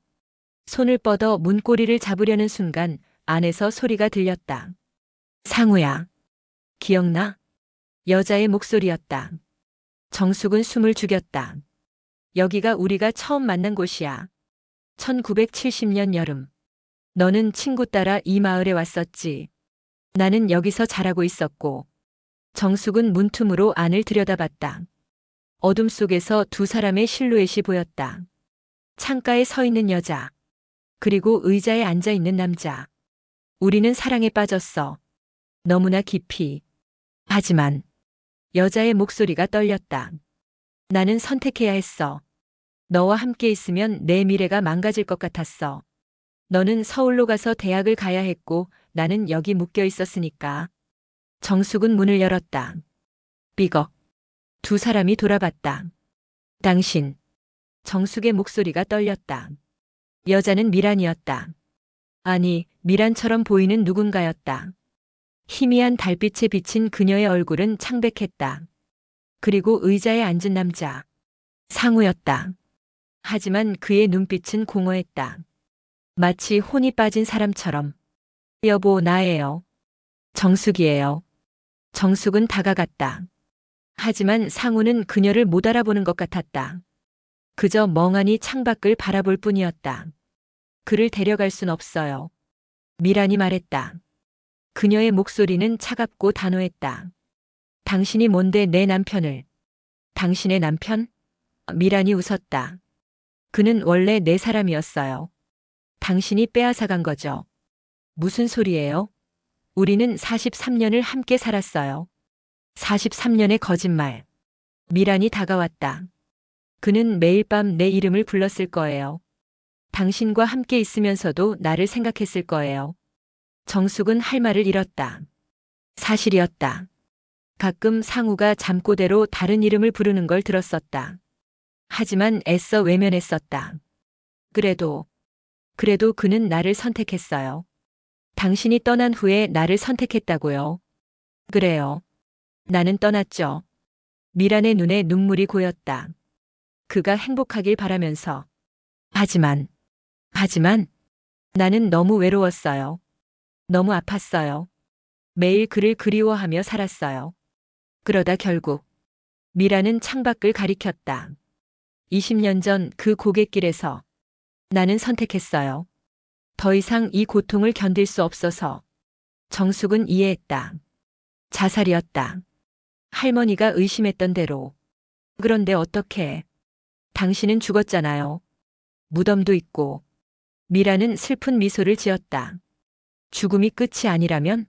손을 뻗어 문고리를 잡으려는 순간 안에서 소리가 들렸다. 상우야. 기억나? 여자의 목소리였다. 정숙은 숨을 죽였다. 여기가 우리가 처음 만난 곳이야. 1970년 여름. 너는 친구 따라 이 마을에 왔었지. 나는 여기서 자라고 있었고. 정숙은 문틈으로 안을 들여다봤다. 어둠 속에서 두 사람의 실루엣이 보였다. 창가에 서 있는 여자. 그리고 의자에 앉아 있는 남자. 우리는 사랑에 빠졌어. 너무나 깊이. 하지만 여자의 목소리가 떨렸다. 나는 선택해야 했어. 너와 함께 있으면 내 미래가 망가질 것 같았어. 너는 서울로 가서 대학을 가야 했고 나는 여기 묶여 있었으니까. 정숙은 문을 열었다. 삐걱. 두 사람이 돌아봤다. 당신. 정숙의 목소리가 떨렸다. 여자는 미란이었다. 아니, 미란처럼 보이는 누군가였다. 희미한 달빛에 비친 그녀의 얼굴은 창백했다. 그리고 의자에 앉은 남자. 상우였다. 하지만 그의 눈빛은 공허했다. 마치 혼이 빠진 사람처럼. 여보, 나예요. 정숙이에요. 정숙은 다가갔다. 하지만 상우는 그녀를 못 알아보는 것 같았다. 그저 멍하니 창밖을 바라볼 뿐이었다. 그를 데려갈 순 없어요. 미란이 말했다. 그녀의 목소리는 차갑고 단호했다. 당신이 뭔데 내 남편을. 당신의 남편? 미란이 웃었다. 그는 원래 내 사람이었어요. 당신이 빼앗아간 거죠. 무슨 소리예요? 우리는 43년을 함께 살았어요. 43년의 거짓말. 미란이 다가왔다. 그는 매일 밤 내 이름을 불렀을 거예요. 당신과 함께 있으면서도 나를 생각했을 거예요. 정숙은 할 말을 잃었다. 사실이었다. 가끔 상우가 잠꼬대로 다른 이름을 부르는 걸 들었었다. 하지만 애써 외면했었다. 그래도 그는 나를 선택했어요. 당신이 떠난 후에 나를 선택했다고요. 그래요. 나는 떠났죠. 미란의 눈에 눈물이 고였다. 그가 행복하길 바라면서. 하지만 나는 너무 외로웠어요. 너무 아팠어요. 매일 그를 그리워하며 살았어요. 그러다 결국 미라는 창밖을 가리켰다. 20년 전 그 고갯길에서 나는 선택했어요. 더 이상 이 고통을 견딜 수 없어서. 정숙은 이해했다. 자살이었다. 할머니가 의심했던 대로. 그런데 어떻게? 당신은 죽었잖아요. 무덤도 있고. 미라는 슬픈 미소를 지었다. 죽음이 끝이 아니라면?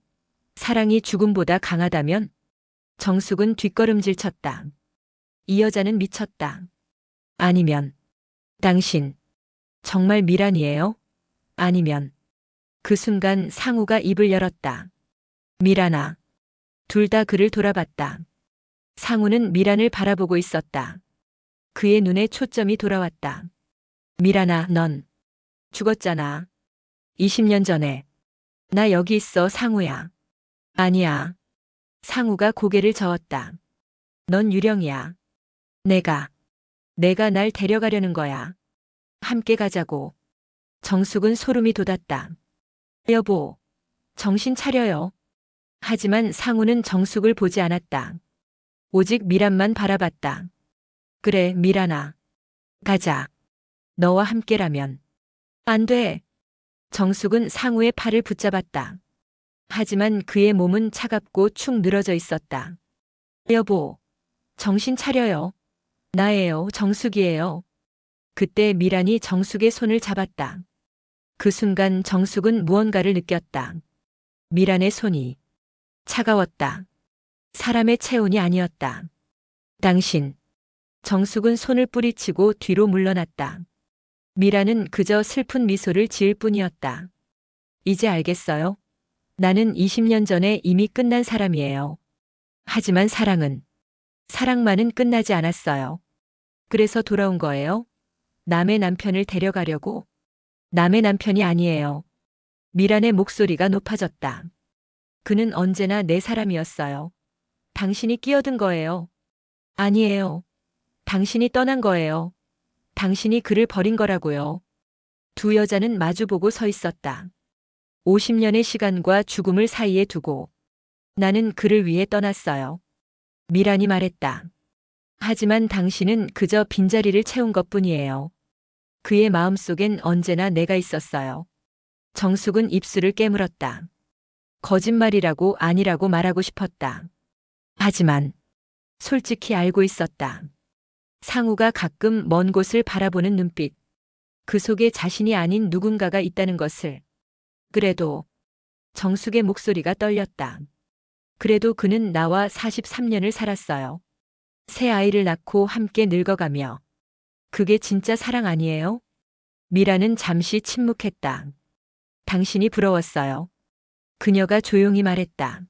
사랑이 죽음보다 강하다면? 정숙은 뒷걸음질 쳤다. 이 여자는 미쳤다. 아니면 당신 정말 미란이에요? 아니면 그 순간 상우가 입을 열었다. 미란아. 둘 다 그를 돌아봤다. 상우는 미란을 바라보고 있었다. 그의 눈에 초점이 돌아왔다. 미란아, 넌 죽었잖아. 20년 전에. 나 여기 있어, 상우야. 아니야. 상우가 고개를 저었다. 넌 유령이야. 내가 날 데려가려는 거야. 함께 가자고. 정숙은 소름이 돋았다. 여보, 정신 차려요. 하지만 상우는 정숙을 보지 않았다. 오직 미란만 바라봤다. 그래, 미란아. 가자. 너와 함께라면. 안 돼. 정숙은 상우의 팔을 붙잡았다. 하지만 그의 몸은 차갑고 축 늘어져 있었다. 여보, 정신 차려요. 나예요, 정숙이에요. 그때 미란이 정숙의 손을 잡았다. 그 순간 정숙은 무언가를 느꼈다. 미란의 손이 차가웠다. 사람의 체온이 아니었다. 당신. 정숙은 손을 뿌리치고 뒤로 물러났다. 미란은 그저 슬픈 미소를 지을 뿐이었다. 이제 알겠어요? 나는 20년 전에 이미 끝난 사람이에요. 하지만 사랑만은 끝나지 않았어요. 그래서 돌아온 거예요. 남의 남편을 데려가려고. 남의 남편이 아니에요. 미란의 목소리가 높아졌다. 그는 언제나 내 사람이었어요. 당신이 끼어든 거예요. 아니에요. 당신이 떠난 거예요. 당신이 그를 버린 거라고요. 두 여자는 마주보고 서 있었다. 50년의 시간과 죽음을 사이에 두고 나는 그를 위해 떠났어요. 미란이 말했다. 하지만 당신은 그저 빈자리를 채운 것뿐이에요. 그의 마음속엔 언제나 내가 있었어요. 정숙은 입술을 깨물었다. 거짓말이라고 아니라고 말하고 싶었다. 하지만 솔직히 알고 있었다. 상우가 가끔 먼 곳을 바라보는 눈빛. 그 속에 자신이 아닌 누군가가 있다는 것을. 그래도 정숙의 목소리가 떨렸다. 그래도 그는 나와 43년을 살았어요. 새 아이를 낳고 함께 늙어가며. 그게 진짜 사랑 아니에요? 미라는 잠시 침묵했다. 당신이 부러웠어요. 그녀가 조용히 말했다.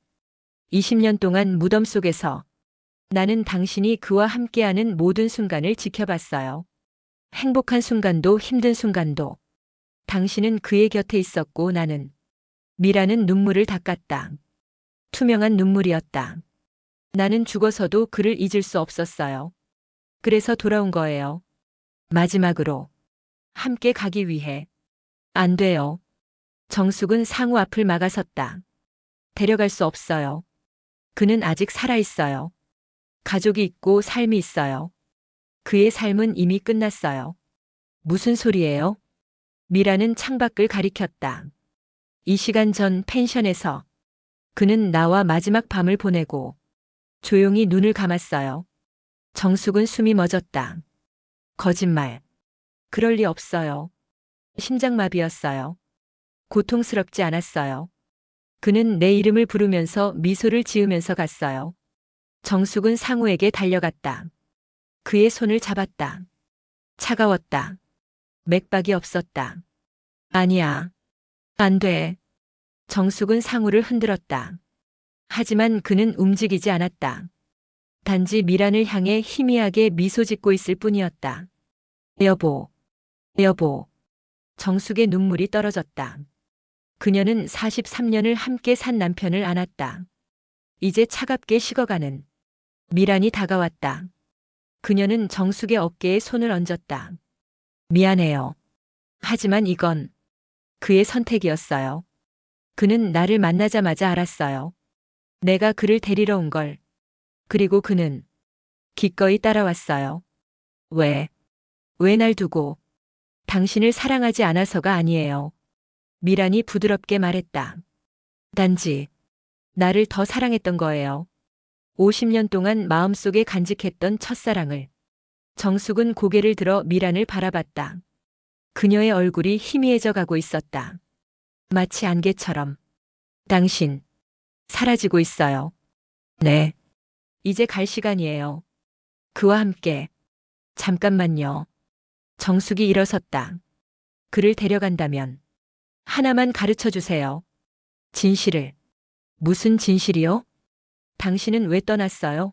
20년 동안 무덤 속에서 나는 당신이 그와 함께하는 모든 순간을 지켜봤어요. 행복한 순간도 힘든 순간도. 당신은 그의 곁에 있었고 나는. 미라는 눈물을 닦았다. 투명한 눈물이었다. 나는 죽어서도 그를 잊을 수 없었어요. 그래서 돌아온 거예요. 마지막으로. 함께 가기 위해. 안 돼요. 정숙은 상우 앞을 막아섰다. 데려갈 수 없어요. 그는 아직 살아있어요. 가족이 있고 삶이 있어요. 그의 삶은 이미 끝났어요. 무슨 소리예요? 미라는 창밖을 가리켰다. 2시간 전 펜션에서 그는 나와 마지막 밤을 보내고 조용히 눈을 감았어요. 정숙은 숨이 멎었다. 거짓말. 그럴 리 없어요. 심장마비였어요. 고통스럽지 않았어요. 그는 내 이름을 부르면서 미소를 지으면서 갔어요. 정숙은 상우에게 달려갔다. 그의 손을 잡았다. 차가웠다. 맥박이 없었다. 아니야. 안 돼. 정숙은 상우를 흔들었다. 하지만 그는 움직이지 않았다. 단지 미란을 향해 희미하게 미소 짓고 있을 뿐이었다. 여보, 여보. 정숙의 눈물이 떨어졌다. 그녀는 43년을 함께 산 남편을 안았다. 이제 차갑게 식어가는 미란이 다가왔다. 그녀는 정숙의 어깨에 손을 얹었다. 미안해요. 하지만 이건 그의 선택이었어요. 그는 나를 만나자마자 알았어요. 내가 그를 데리러 온 걸. 그리고 그는 기꺼이 따라왔어요. 왜 날 두고? 당신을 사랑하지 않아서가 아니에요. 미란이 부드럽게 말했다. 단지 나를 더 사랑했던 거예요. 50년 동안 마음속에 간직했던 첫사랑을. 정숙은 고개를 들어 미란을 바라봤다. 그녀의 얼굴이 희미해져 가고 있었다. 마치 안개처럼. 당신, 사라지고 있어요. 네. 이제 갈 시간이에요. 그와 함께. 잠깐만요. 정숙이 일어섰다. 그를 데려간다면 하나만 가르쳐 주세요. 진실을. 무슨 진실이요? 당신은 왜 떠났어요?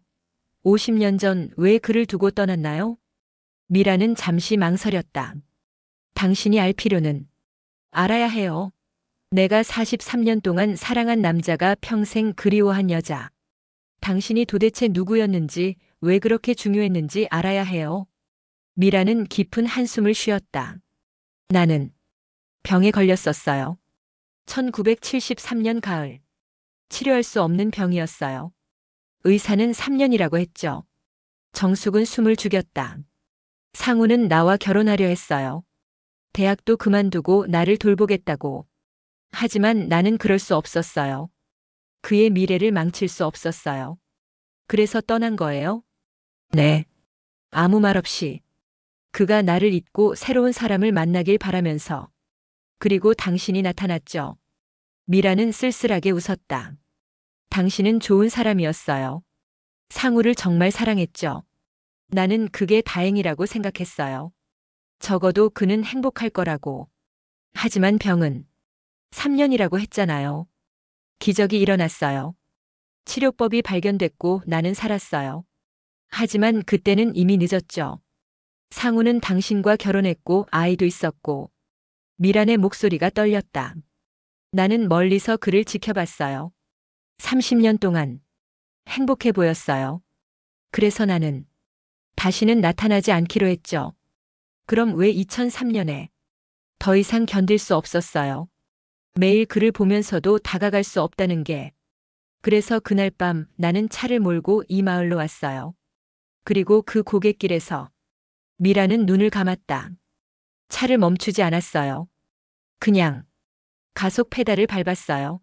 50년 전 왜 그를 두고 떠났나요? 미라는 잠시 망설였다. 당신이 알 필요는 알아야 해요. 내가 43년 동안 사랑한 남자가 평생 그리워한 여자. 당신이 도대체 누구였는지, 왜 그렇게 중요했는지 알아야 해요. 미라는 깊은 한숨을 쉬었다. 나는 병에 걸렸었어요. 1973년 가을. 치료할 수 없는 병이었어요. 의사는 3년이라고 했죠. 정숙은 숨을 죽였다. 상우는 나와 결혼하려 했어요. 대학도 그만두고 나를 돌보겠다고. 하지만 나는 그럴 수 없었어요. 그의 미래를 망칠 수 없었어요. 그래서 떠난 거예요? 네. 아무 말 없이. 그가 나를 잊고 새로운 사람을 만나길 바라면서. 그리고 당신이 나타났죠. 미라는 쓸쓸하게 웃었다. 당신은 좋은 사람이었어요. 상우를 정말 사랑했죠. 나는 그게 다행이라고 생각했어요. 적어도 그는 행복할 거라고. 하지만 병은 3년이라고 했잖아요. 기적이 일어났어요. 치료법이 발견됐고 나는 살았어요. 하지만 그때는 이미 늦었죠. 상우는 당신과 결혼했고 아이도 있었고. 미란의 목소리가 떨렸다. 나는 멀리서 그를 지켜봤어요. 30년 동안 행복해 보였어요. 그래서 나는 다시는 나타나지 않기로 했죠. 그럼 왜 2003년에 더 이상 견딜 수 없었어요. 매일 그를 보면서도 다가갈 수 없다는 게. 그래서 그날 밤 나는 차를 몰고 이 마을로 왔어요. 그리고 그 고갯길에서 미라는 눈을 감았다. 차를 멈추지 않았어요. 그냥 가속 페달을 밟았어요.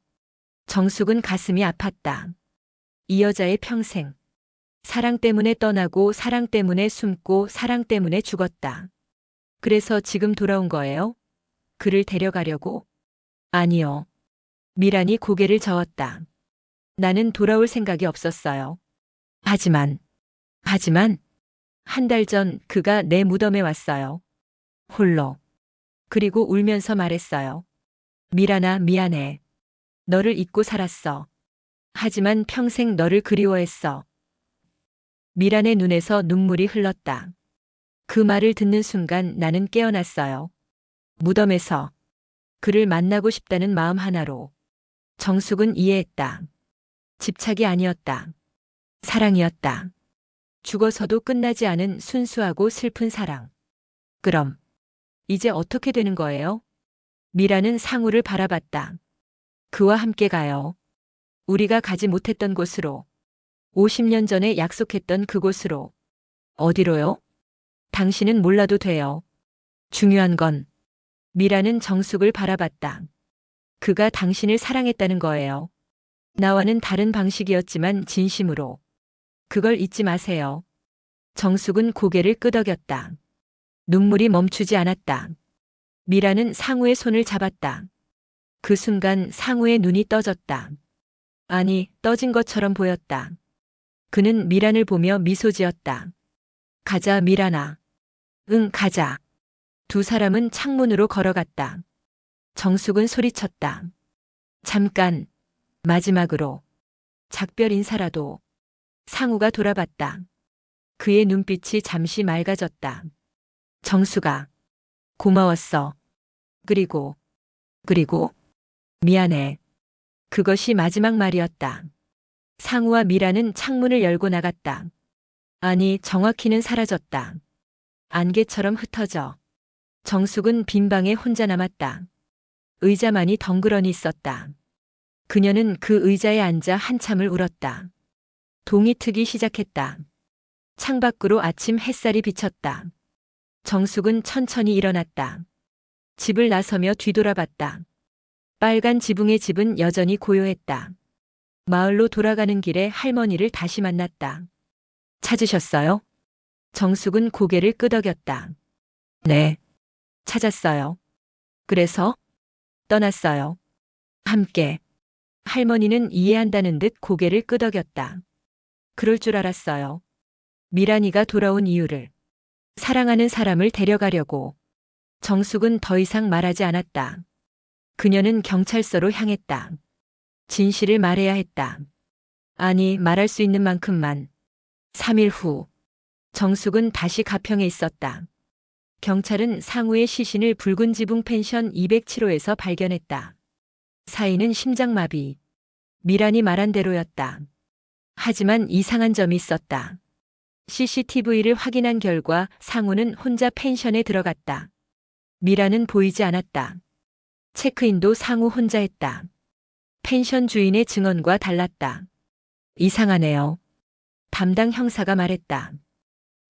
정숙은 가슴이 아팠다. 이 여자의 평생. 사랑 때문에 떠나고 사랑 때문에 숨고 사랑 때문에 죽었다. 그래서 지금 돌아온 거예요? 그를 데려가려고? 아니요. 미란이 고개를 저었다. 나는 돌아올 생각이 없었어요. 하지만 한 달 전 그가 내 무덤에 왔어요. 홀로. 그리고 울면서 말했어요. 미란아, 미안해. 너를 잊고 살았어. 하지만 평생 너를 그리워했어. 미란의 눈에서 눈물이 흘렀다. 그 말을 듣는 순간 나는 깨어났어요. 무덤에서 그를 만나고 싶다는 마음 하나로. 정숙은 이해했다. 집착이 아니었다. 사랑이었다. 죽어서도 끝나지 않은 순수하고 슬픈 사랑. 그럼 이제 어떻게 되는 거예요? 미라는 상우를 바라봤다. 그와 함께 가요. 우리가 가지 못했던 곳으로. 50년 전에 약속했던 그곳으로. 어디로요? 당신은 몰라도 돼요. 중요한 건 미라는 정숙을 바라봤다. 그가 당신을 사랑했다는 거예요. 나와는 다른 방식이었지만 진심으로. 그걸 잊지 마세요. 정숙은 고개를 끄덕였다. 눈물이 멈추지 않았다. 미라는 상우의 손을 잡았다. 그 순간 상우의 눈이 떠졌다. 아니, 떠진 것처럼 보였다. 그는 미란을 보며 미소 지었다. 가자, 미란아. 응, 가자. 두 사람은 창문으로 걸어갔다. 정숙은 소리쳤다. 잠깐. 마지막으로. 작별 인사라도. 상우가 돌아봤다. 그의 눈빛이 잠시 맑아졌다. 정수가. 고마웠어. 그리고 미안해. 그것이 마지막 말이었다. 상우와 미라는 창문을 열고 나갔다. 아니, 정확히는 사라졌다. 안개처럼 흩어져. 정숙은 빈 방에 혼자 남았다. 의자만이 덩그러니 있었다. 그녀는 그 의자에 앉아 한참을 울었다. 동이 트기 시작했다. 창밖으로 아침 햇살이 비쳤다. 정숙은 천천히 일어났다. 집을 나서며 뒤돌아봤다. 빨간 지붕의 집은 여전히 고요했다. 마을로 돌아가는 길에 할머니를 다시 만났다. 찾으셨어요? 정숙은 고개를 끄덕였다. 네. 찾았어요. 그래서 떠났어요. 함께. 할머니는 이해한다는 듯 고개를 끄덕였다. 그럴 줄 알았어요. 미란이가 돌아온 이유를. 사랑하는 사람을 데려가려고. 정숙은 더 이상 말하지 않았다. 그녀는 경찰서로 향했다. 진실을 말해야 했다. 아니, 말할 수 있는 만큼만. 3일 후. 정숙은 다시 가평에 있었다. 경찰은 상우의 시신을 붉은 지붕 펜션 207호에서 발견했다. 사인은 심장마비. 미란이 말한 대로였다. 하지만 이상한 점이 있었다. CCTV를 확인한 결과 상우는 혼자 펜션에 들어갔다. 미란은 보이지 않았다. 체크인도 상우 혼자 했다. 펜션 주인의 증언과 달랐다. 이상하네요. 담당 형사가 말했다.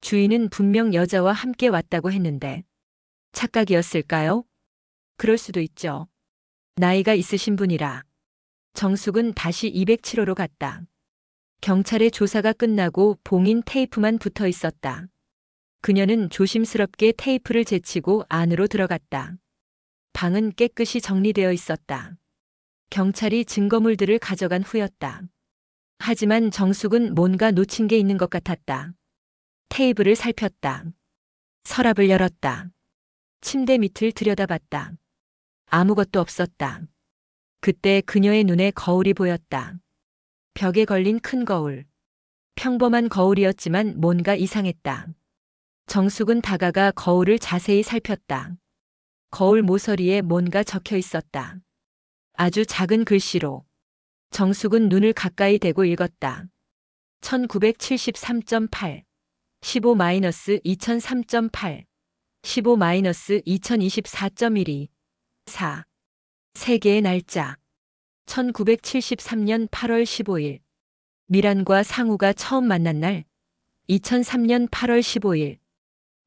주인은 분명 여자와 함께 왔다고 했는데 착각이었을까요? 그럴 수도 있죠. 나이가 있으신 분이라. 정숙은 다시 207호로 갔다. 경찰의 조사가 끝나고 봉인 테이프만 붙어 있었다. 그녀는 조심스럽게 테이프를 제치고 안으로 들어갔다. 방은 깨끗이 정리되어 있었다. 경찰이 증거물들을 가져간 후였다. 하지만 정숙은 뭔가 놓친 게 있는 것 같았다. 테이블을 살폈다. 서랍을 열었다. 침대 밑을 들여다봤다. 아무것도 없었다. 그때 그녀의 눈에 거울이 보였다. 벽에 걸린 큰 거울. 평범한 거울이었지만 뭔가 이상했다. 정숙은 다가가 거울을 자세히 살폈다. 거울 모서리에 뭔가 적혀 있었다. 아주 작은 글씨로. 정숙은 눈을 가까이 대고 읽었다. 1973.8, 15-2003.8, 15-2024.12, 4. 세 개의 날짜. 1973년 8월 15일. 미란과 상우가 처음 만난 날. 2003년 8월 15일.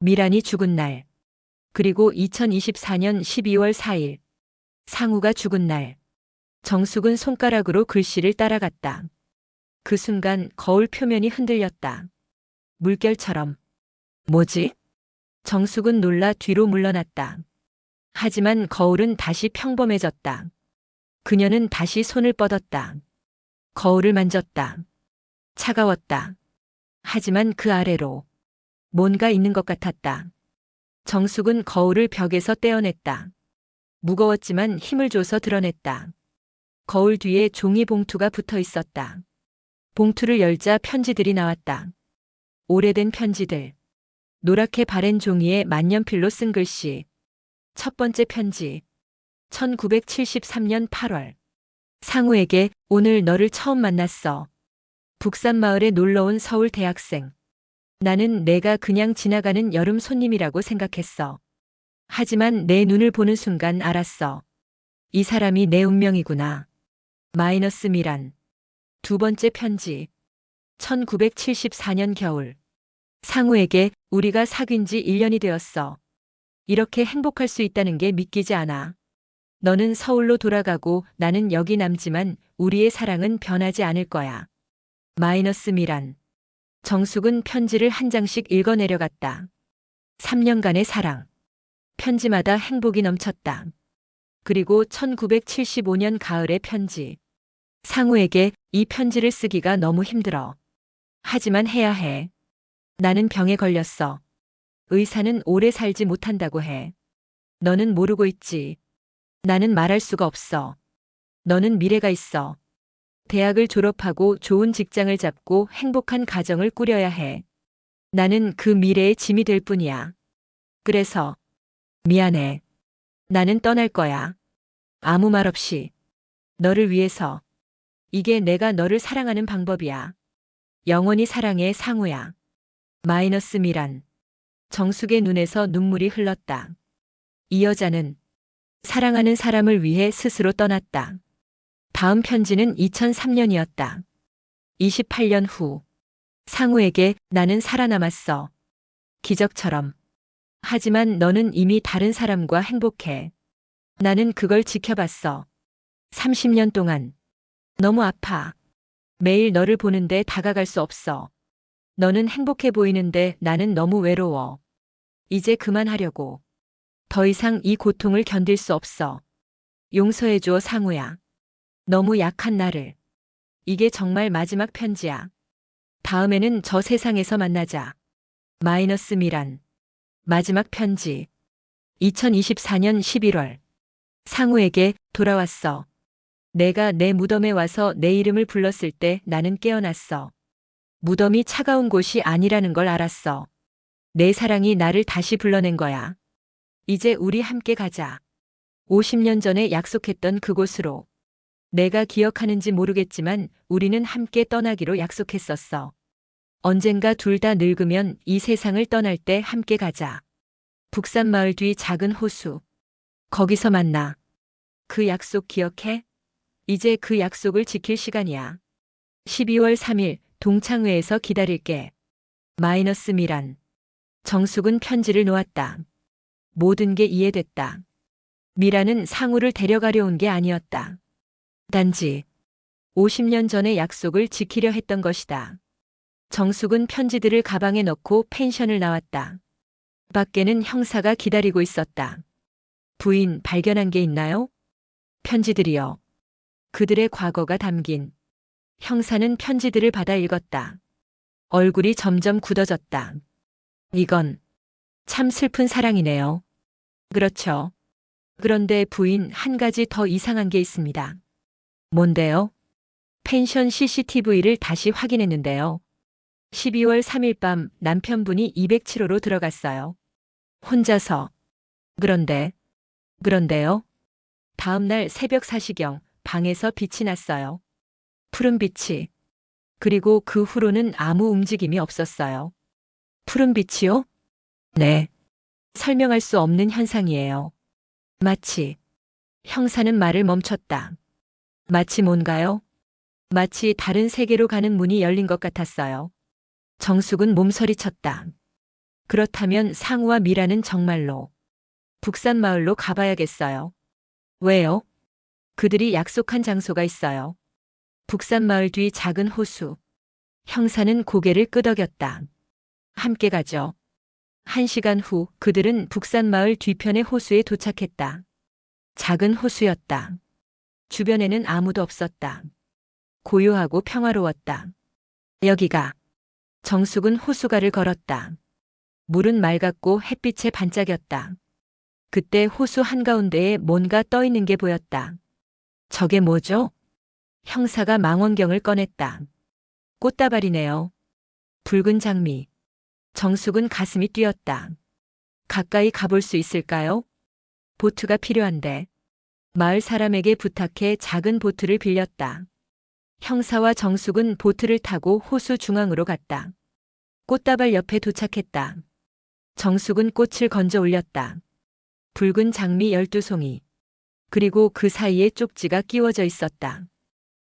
미란이 죽은 날. 그리고 2024년 12월 4일. 상우가 죽은 날. 정숙은 손가락으로 글씨를 따라갔다. 그 순간 거울 표면이 흔들렸다. 물결처럼. 뭐지? 정숙은 놀라 뒤로 물러났다. 하지만 거울은 다시 평범해졌다. 그녀는 다시 손을 뻗었다. 거울을 만졌다. 차가웠다. 하지만 그 아래로 뭔가 있는 것 같았다. 정숙은 거울을 벽에서 떼어냈다. 무거웠지만 힘을 줘서 드러냈다. 거울 뒤에 종이 봉투가 붙어 있었다. 봉투를 열자 편지들이 나왔다. 오래된 편지들. 노랗게 바랜 종이에 만년필로 쓴 글씨. 첫 번째 편지. 1973년 8월. 상우에게 오늘 너를 처음 만났어. 북산마을에 놀러온 서울 대학생. 나는 내가 그냥 지나가는 여름 손님이라고 생각했어. 하지만 내 눈을 보는 순간 알았어. 이 사람이 내 운명이구나. 마이너스 미란. 두 번째 편지. 1974년 겨울. 상우에게 우리가 사귄 지 1년이 되었어. 이렇게 행복할 수 있다는 게 믿기지 않아. 너는 서울로 돌아가고 나는 여기 남지만 우리의 사랑은 변하지 않을 거야. 마이너스 미란. 정숙은 편지를 한 장씩 읽어 내려갔다. 3년간의 사랑. 편지마다 행복이 넘쳤다. 그리고 1975년 가을의 편지. 상우에게 이 편지를 쓰기가 너무 힘들어. 하지만 해야 해. 나는 병에 걸렸어. 의사는 오래 살지 못한다고 해. 너는 모르고 있지. 나는 말할 수가 없어. 너는 미래가 있어. 대학을 졸업하고 좋은 직장을 잡고 행복한 가정을 꾸려야 해. 나는 그 미래의 짐이 될 뿐이야. 그래서 미안해. 나는 떠날 거야. 아무 말 없이. 너를 위해서. 이게 내가 너를 사랑하는 방법이야. 영원히 사랑해 상우야. 마이너스 미란. 정숙의 눈에서 눈물이 흘렀다. 이 여자는 사랑하는 사람을 위해 스스로 떠났다. 다음 편지는 2003년이었다. 28년 후. 상우에게 나는 살아남았어. 기적처럼. 하지만 너는 이미 다른 사람과 행복해. 나는 그걸 지켜봤어. 30년 동안. 너무 아파. 매일 너를 보는데 다가갈 수 없어. 너는 행복해 보이는데 나는 너무 외로워. 이제 그만하려고. 더 이상 이 고통을 견딜 수 없어. 용서해줘 상우야. 너무 약한 나를. 이게 정말 마지막 편지야. 다음에는 저 세상에서 만나자. 마이너스 미란. 마지막 편지. 2024년 11월. 상우에게 돌아왔어. 내가 내 무덤에 와서 내 이름을 불렀을 때 나는 깨어났어. 무덤이 차가운 곳이 아니라는 걸 알았어. 내 사랑이 나를 다시 불러낸 거야. 이제 우리 함께 가자. 50년 전에 약속했던 그곳으로. 내가 기억하는지 모르겠지만 우리는 함께 떠나기로 약속했었어. 언젠가 둘 다 늙으면 이 세상을 떠날 때 함께 가자. 북산마을 뒤 작은 호수. 거기서 만나. 그 약속 기억해? 이제 그 약속을 지킬 시간이야. 12월 3일 동창회에서 기다릴게. 마이너스 미란. 정숙은 편지를 놓았다. 모든 게 이해됐다. 미란은 상우를 데려가려 온 게 아니었다. 단지 50년 전의 약속을 지키려 했던 것이다. 정숙은 편지들을 가방에 넣고 펜션을 나왔다. 밖에는 형사가 기다리고 있었다. 부인 발견한 게 있나요? 편지들이요. 그들의 과거가 담긴. 형사는 편지들을 받아 읽었다. 얼굴이 점점 굳어졌다. 이건 참 슬픈 사랑이네요. 그렇죠. 그런데 부인 한 가지 더 이상한 게 있습니다. 뭔데요? 펜션 CCTV를 다시 확인했는데요. 12월 3일 밤 남편분이 207호로 들어갔어요. 혼자서. 그런데요. 다음 날 새벽 4시경 방에서 빛이 났어요. 푸른 빛이. 그리고 그 후로는 아무 움직임이 없었어요. 푸른 빛이요? 네. 설명할 수 없는 현상이에요. 마치. 형사는 말을 멈췄다. 마치 뭔가요? 마치 다른 세계로 가는 문이 열린 것 같았어요. 정숙은 몸서리쳤다. 그렇다면 상우와 미라는 정말로 북산마을로 가봐야겠어요. 왜요? 그들이 약속한 장소가 있어요. 북산마을 뒤 작은 호수. 형사는 고개를 끄덕였다. 함께 가죠. 1시간 후 그들은 북산마을 뒤편의 호수에 도착했다. 작은 호수였다. 주변에는 아무도 없었다. 고요하고 평화로웠다. 여기가. 정숙은 호수가를 걸었다. 물은 맑았고 햇빛에 반짝였다. 그때 호수 한가운데에 뭔가 떠있는 게 보였다. 저게 뭐죠? 형사가 망원경을 꺼냈다. 꽃다발이네요. 붉은 장미. 정숙은 가슴이 뛰었다. 가까이 가볼 수 있을까요? 보트가 필요한데. 마을 사람에게 부탁해 작은 보트를 빌렸다. 형사와 정숙은 보트를 타고 호수 중앙으로 갔다. 꽃다발 옆에 도착했다. 정숙은 꽃을 건져 올렸다. 붉은 장미 12송이. 그리고 그 사이에 쪽지가 끼워져 있었다.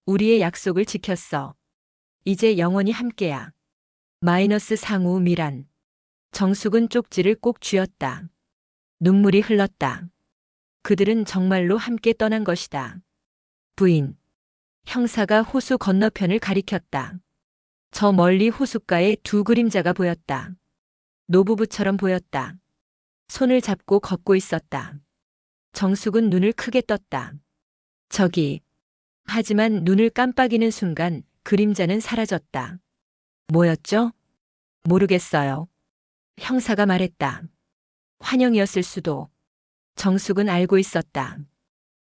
우리의 약속을 지켰어. 이제 영원히 함께야. 마이너스 상우 미란. 정숙은 쪽지를 꼭 쥐었다. 눈물이 흘렀다. 그들은 정말로 함께 떠난 것이다. 부인. 형사가 호수 건너편을 가리켰다. 저 멀리 호숫가에 두 그림자가 보였다. 노부부처럼 보였다. 손을 잡고 걷고 있었다. 정숙은 눈을 크게 떴다. 저기. 하지만 눈을 깜빡이는 순간 그림자는 사라졌다. 뭐였죠? 모르겠어요. 형사가 말했다. 환영이었을 수도. 정숙은 알고 있었다.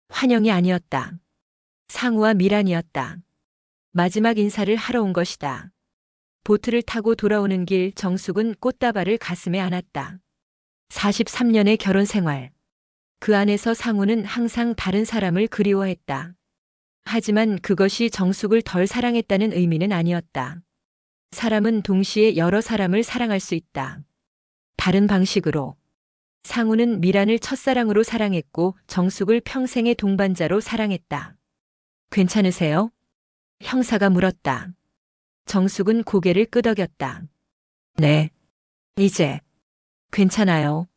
환영이 아니었다. 상우와 미란이었다. 마지막 인사를 하러 온 것이다. 보트를 타고 돌아오는 길 정숙은 꽃다발을 가슴에 안았다. 43년의 결혼 생활. 그 안에서 상우는 항상 다른 사람을 그리워했다. 하지만 그것이 정숙을 덜 사랑했다는 의미는 아니었다. 사람은 동시에 여러 사람을 사랑할 수 있다. 다른 방식으로. 상우는 미란을 첫사랑으로 사랑했고 정숙을 평생의 동반자로 사랑했다. 괜찮으세요? 형사가 물었다. 정숙은 고개를 끄덕였다. 네. 이제. 괜찮아요.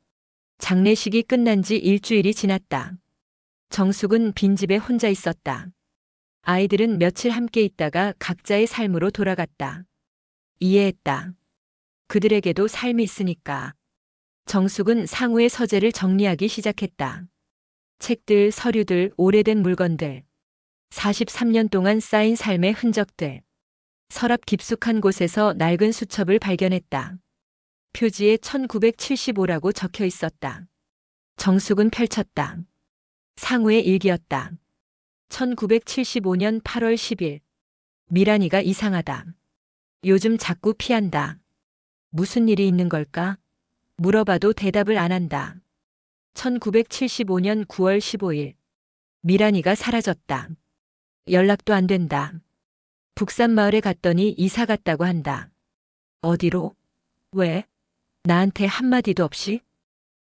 장례식이 끝난 지 일주일이 지났다. 정숙은 빈집에 혼자 있었다. 아이들은 며칠 함께 있다가 각자의 삶으로 돌아갔다. 이해했다. 그들에게도 삶이 있으니까. 정숙은 상우의 서재를 정리하기 시작했다. 책들, 서류들, 오래된 물건들. 43년 동안 쌓인 삶의 흔적들. 서랍 깊숙한 곳에서 낡은 수첩을 발견했다. 표지에 1975라고 적혀 있었다. 정숙은 펼쳤다. 상우의 일기였다. 1975년 8월 10일. 미란이가 이상하다. 요즘 자꾸 피한다. 무슨 일이 있는 걸까? 물어봐도 대답을 안 한다. 1975년 9월 15일. 미란이가 사라졌다. 연락도 안 된다. 북산마을에 갔더니 이사 갔다고 한다. 어디로? 왜? 나한테 한마디도 없이?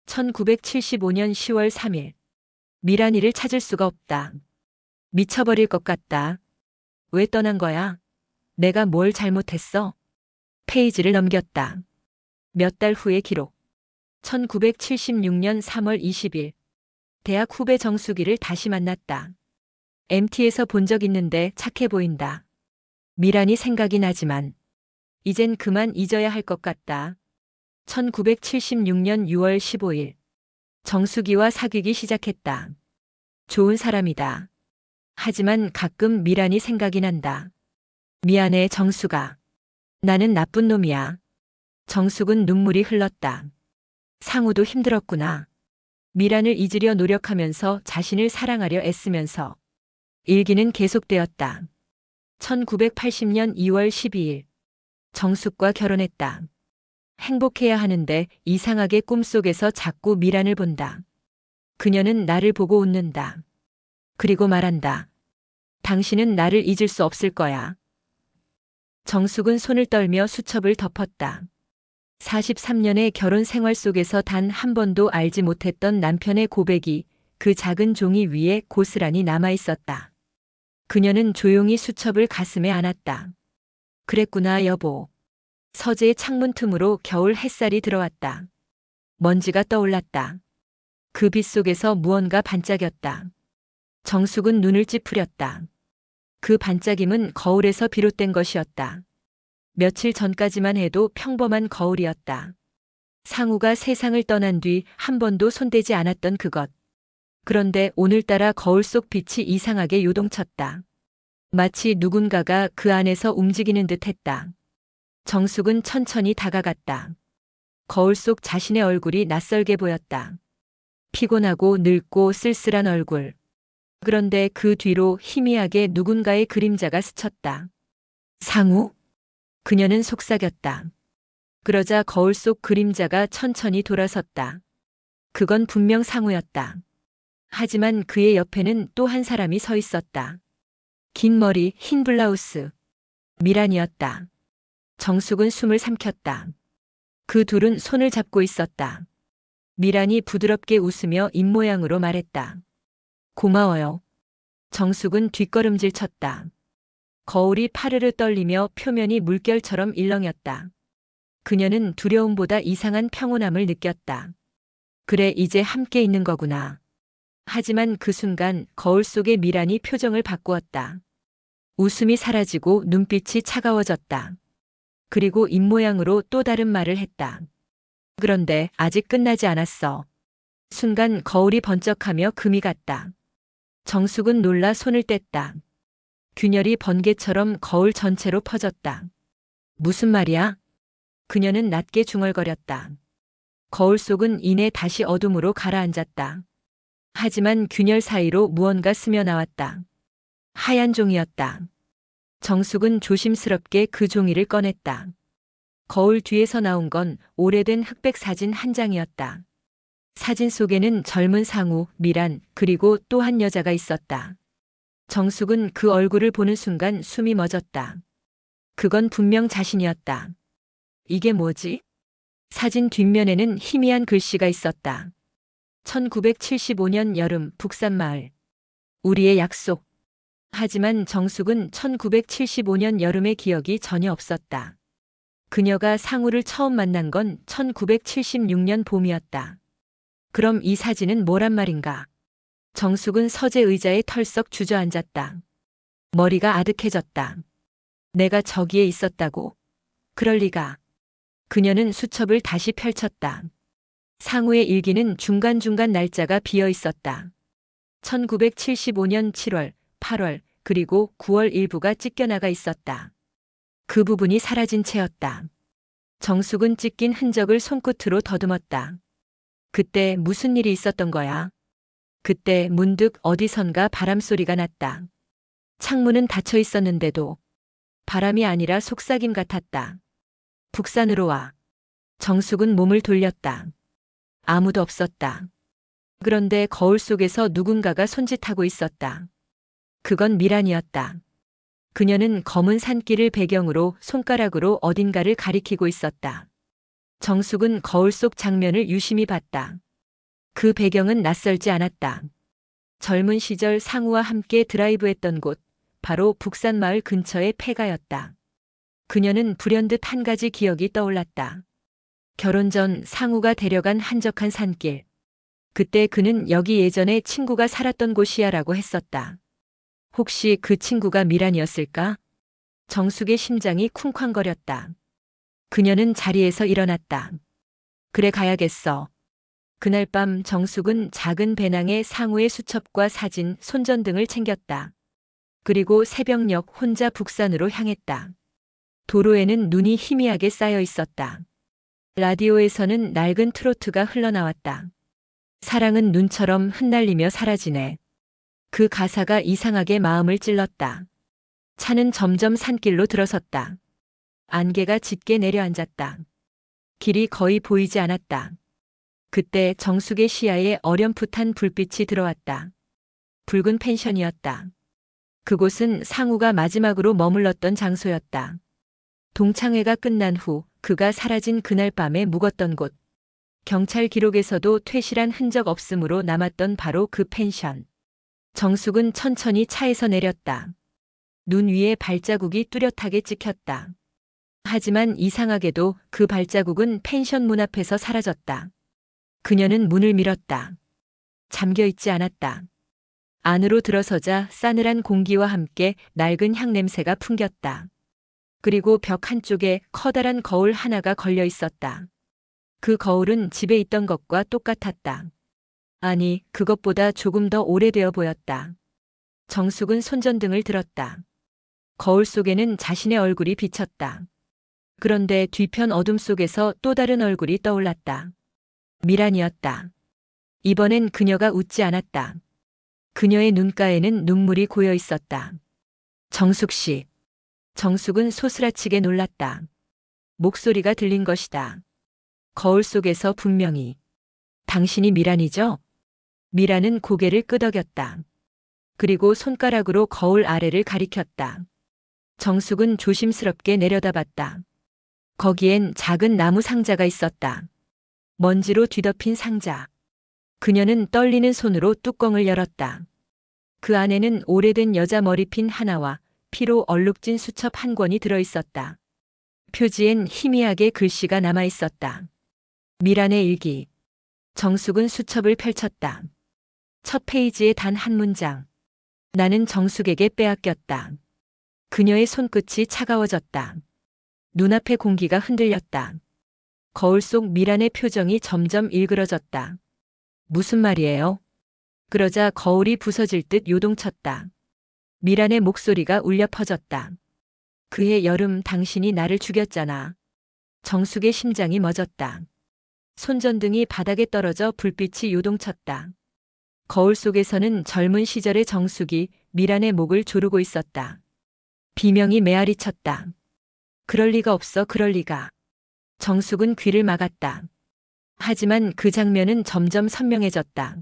1975년 10월 3일. 미란이를 찾을 수가 없다. 미쳐버릴 것 같다. 왜 떠난 거야? 내가 뭘 잘못했어? 페이지를 넘겼다. 몇 달 후의 기록. 1976년 3월 20일. 대학 후배 정숙이를 다시 만났다. MT에서 본 적 있는데 착해 보인다. 미란이 생각이 나지만 이젠 그만 잊어야 할 것 같다. 1976년 6월 15일. 정숙이와 사귀기 시작했다. 좋은 사람이다. 하지만 가끔 미란이 생각이 난다. 미안해, 정숙아. 나는 나쁜 놈이야. 정숙은 눈물이 흘렀다. 상우도 힘들었구나. 미란을 잊으려 노력하면서 자신을 사랑하려 애쓰면서. 일기는 계속되었다. 1980년 2월 12일. 정숙과 결혼했다. 행복해야 하는데 이상하게 꿈속에서 자꾸 미란을 본다. 그녀는 나를 보고 웃는다. 그리고 말한다. 당신은 나를 잊을 수 없을 거야. 정숙은 손을 떨며 수첩을 덮었다. 43년의 결혼 생활 속에서 단 한 번도 알지 못했던 남편의 고백이 그 작은 종이 위에 고스란히 남아 있었다. 그녀는 조용히 수첩을 가슴에 안았다. 그랬구나, 여보. 서재의 창문 틈으로 겨울 햇살이 들어왔다. 먼지가 떠올랐다. 그 빛 속에서 무언가 반짝였다. 정숙은 눈을 찌푸렸다. 그 반짝임은 거울에서 비롯된 것이었다. 며칠 전까지만 해도 평범한 거울이었다. 상우가 세상을 떠난 뒤 한 번도 손대지 않았던 그것. 그런데 오늘따라 거울 속 빛이 이상하게 요동쳤다. 마치 누군가가 그 안에서 움직이는 듯 했다. 정숙은 천천히 다가갔다. 거울 속 자신의 얼굴이 낯설게 보였다. 피곤하고 늙고 쓸쓸한 얼굴. 그런데 그 뒤로 희미하게 누군가의 그림자가 스쳤다. 상우? 그녀는 속삭였다. 그러자 거울 속 그림자가 천천히 돌아섰다. 그건 분명 상우였다. 하지만 그의 옆에는 또 한 사람이 서 있었다. 긴 머리, 흰 블라우스. 미란이었다. 정숙은 숨을 삼켰다. 그 둘은 손을 잡고 있었다. 미란이 부드럽게 웃으며 입모양으로 말했다. 고마워요. 정숙은 뒷걸음질 쳤다. 거울이 파르르 떨리며 표면이 물결처럼 일렁였다. 그녀는 두려움보다 이상한 평온함을 느꼈다. 그래, 이제 함께 있는 거구나. 하지만 그 순간 거울 속의 미란이 표정을 바꾸었다. 웃음이 사라지고 눈빛이 차가워졌다. 그리고 입모양으로 또 다른 말을 했다. 그런데 아직 끝나지 않았어. 순간 거울이 번쩍하며 금이 갔다. 정숙은 놀라 손을 뗐다. 균열이 번개처럼 거울 전체로 퍼졌다. 무슨 말이야? 그녀는 낮게 중얼거렸다. 거울 속은 이내 다시 어둠으로 가라앉았다. 하지만 균열 사이로 무언가 스며 나왔다. 하얀 종이였다. 정숙은 조심스럽게 그 종이를 꺼냈다. 거울 뒤에서 나온 건 오래된 흑백 사진 한 장이었다. 사진 속에는 젊은 상우, 미란, 그리고 또 한 여자가 있었다. 정숙은 그 얼굴을 보는 순간 숨이 멎었다. 그건 분명 자신이었다. 이게 뭐지? 사진 뒷면에는 희미한 글씨가 있었다. 1975년 여름 북산마을. 우리의 약속. 하지만 정숙은 1975년 여름의 기억이 전혀 없었다. 그녀가 상우를 처음 만난 건 1976년 봄이었다. 그럼 이 사진은 뭐란 말인가? 정숙은 서재 의자에 털썩 주저앉았다. 머리가 아득해졌다. 내가 저기에 있었다고? 그럴 리가. 그녀는 수첩을 다시 펼쳤다. 상우의 일기는 중간중간 날짜가 비어 있었다. 1975년 7월, 8월, 그리고 9월 일부가 찢겨나가 있었다. 그 부분이 사라진 채였다. 정숙은 찢긴 흔적을 손끝으로 더듬었다. 그때 무슨 일이 있었던 거야? 그때 문득 어디선가 바람소리가 났다. 창문은 닫혀 있었는데도 바람이 아니라 속삭임 같았다. 북산으로 와. 정숙은 몸을 돌렸다. 아무도 없었다. 그런데 거울 속에서 누군가가 손짓하고 있었다. 그건 미란이었다. 그녀는 검은 산길을 배경으로 손가락으로 어딘가를 가리키고 있었다. 정숙은 거울 속 장면을 유심히 봤다. 그 배경은 낯설지 않았다. 젊은 시절 상우와 함께 드라이브했던 곳, 바로 북산마을 근처의 폐가였다. 그녀는 불현듯 한 가지 기억이 떠올랐다. 결혼 전 상우가 데려간 한적한 산길. 그때 그는 여기 예전에 친구가 살았던 곳이야라고 했었다. 혹시 그 친구가 미란이었을까? 정숙의 심장이 쿵쾅거렸다. 그녀는 자리에서 일어났다. 그래, 가야겠어. 그날 밤 정숙은 작은 배낭에 상우의 수첩과 사진, 손전등을 챙겼다. 그리고 새벽녘 혼자 북산으로 향했다. 도로에는 눈이 희미하게 쌓여 있었다. 라디오에서는 낡은 트로트가 흘러나왔다. 사랑은 눈처럼 흩날리며 사라지네. 그 가사가 이상하게 마음을 찔렀다. 차는 점점 산길로 들어섰다. 안개가 짙게 내려앉았다. 길이 거의 보이지 않았다. 그때 정숙의 시야에 어렴풋한 불빛이 들어왔다. 붉은 펜션이었다. 그곳은 상우가 마지막으로 머물렀던 장소였다. 동창회가 끝난 후 그가 사라진 그날 밤에 묵었던 곳. 경찰 기록에서도 퇴실한 흔적 없음으로 남았던 바로 그 펜션. 정숙은 천천히 차에서 내렸다. 눈 위에 발자국이 뚜렷하게 찍혔다. 하지만 이상하게도 그 발자국은 펜션 문 앞에서 사라졌다. 그녀는 문을 밀었다. 잠겨 있지 않았다. 안으로 들어서자 싸늘한 공기와 함께 낡은 향냄새가 풍겼다. 그리고 벽 한쪽에 커다란 거울 하나가 걸려 있었다. 그 거울은 집에 있던 것과 똑같았다. 아니, 그것보다 조금 더 오래되어 보였다. 정숙은 손전등을 들었다. 거울 속에는 자신의 얼굴이 비쳤다. 그런데 뒤편 어둠 속에서 또 다른 얼굴이 떠올랐다. 미란이었다. 이번엔 그녀가 웃지 않았다. 그녀의 눈가에는 눈물이 고여 있었다. 정숙 씨. 정숙은 소스라치게 놀랐다. 목소리가 들린 것이다. 거울 속에서 분명히. 당신이 미란이죠? 미란은 고개를 끄덕였다. 그리고 손가락으로 거울 아래를 가리켰다. 정숙은 조심스럽게 내려다봤다. 거기엔 작은 나무 상자가 있었다. 먼지로 뒤덮인 상자. 그녀는 떨리는 손으로 뚜껑을 열었다. 그 안에는 오래된 여자 머리핀 하나와 피로 얼룩진 수첩 한 권이 들어있었다. 표지엔 희미하게 글씨가 남아 있었다. 미란의 일기. 정숙은 수첩을 펼쳤다. 첫 페이지에 단 한 문장. 나는 정숙에게 빼앗겼다. 그녀의 손끝이 차가워졌다. 눈앞의 공기가 흔들렸다. 거울 속 미란의 표정이 점점 일그러졌다. 무슨 말이에요? 그러자 거울이 부서질 듯 요동쳤다. 미란의 목소리가 울려 퍼졌다. 그해 여름 당신이 나를 죽였잖아. 정숙의 심장이 멎었다. 손전등이 바닥에 떨어져 불빛이 요동쳤다. 거울 속에서는 젊은 시절의 정숙이 미란의 목을 조르고 있었다. 비명이 메아리 쳤다. 그럴 리가 없어, 그럴 리가. 정숙은 귀를 막았다. 하지만 그 장면은 점점 선명해졌다.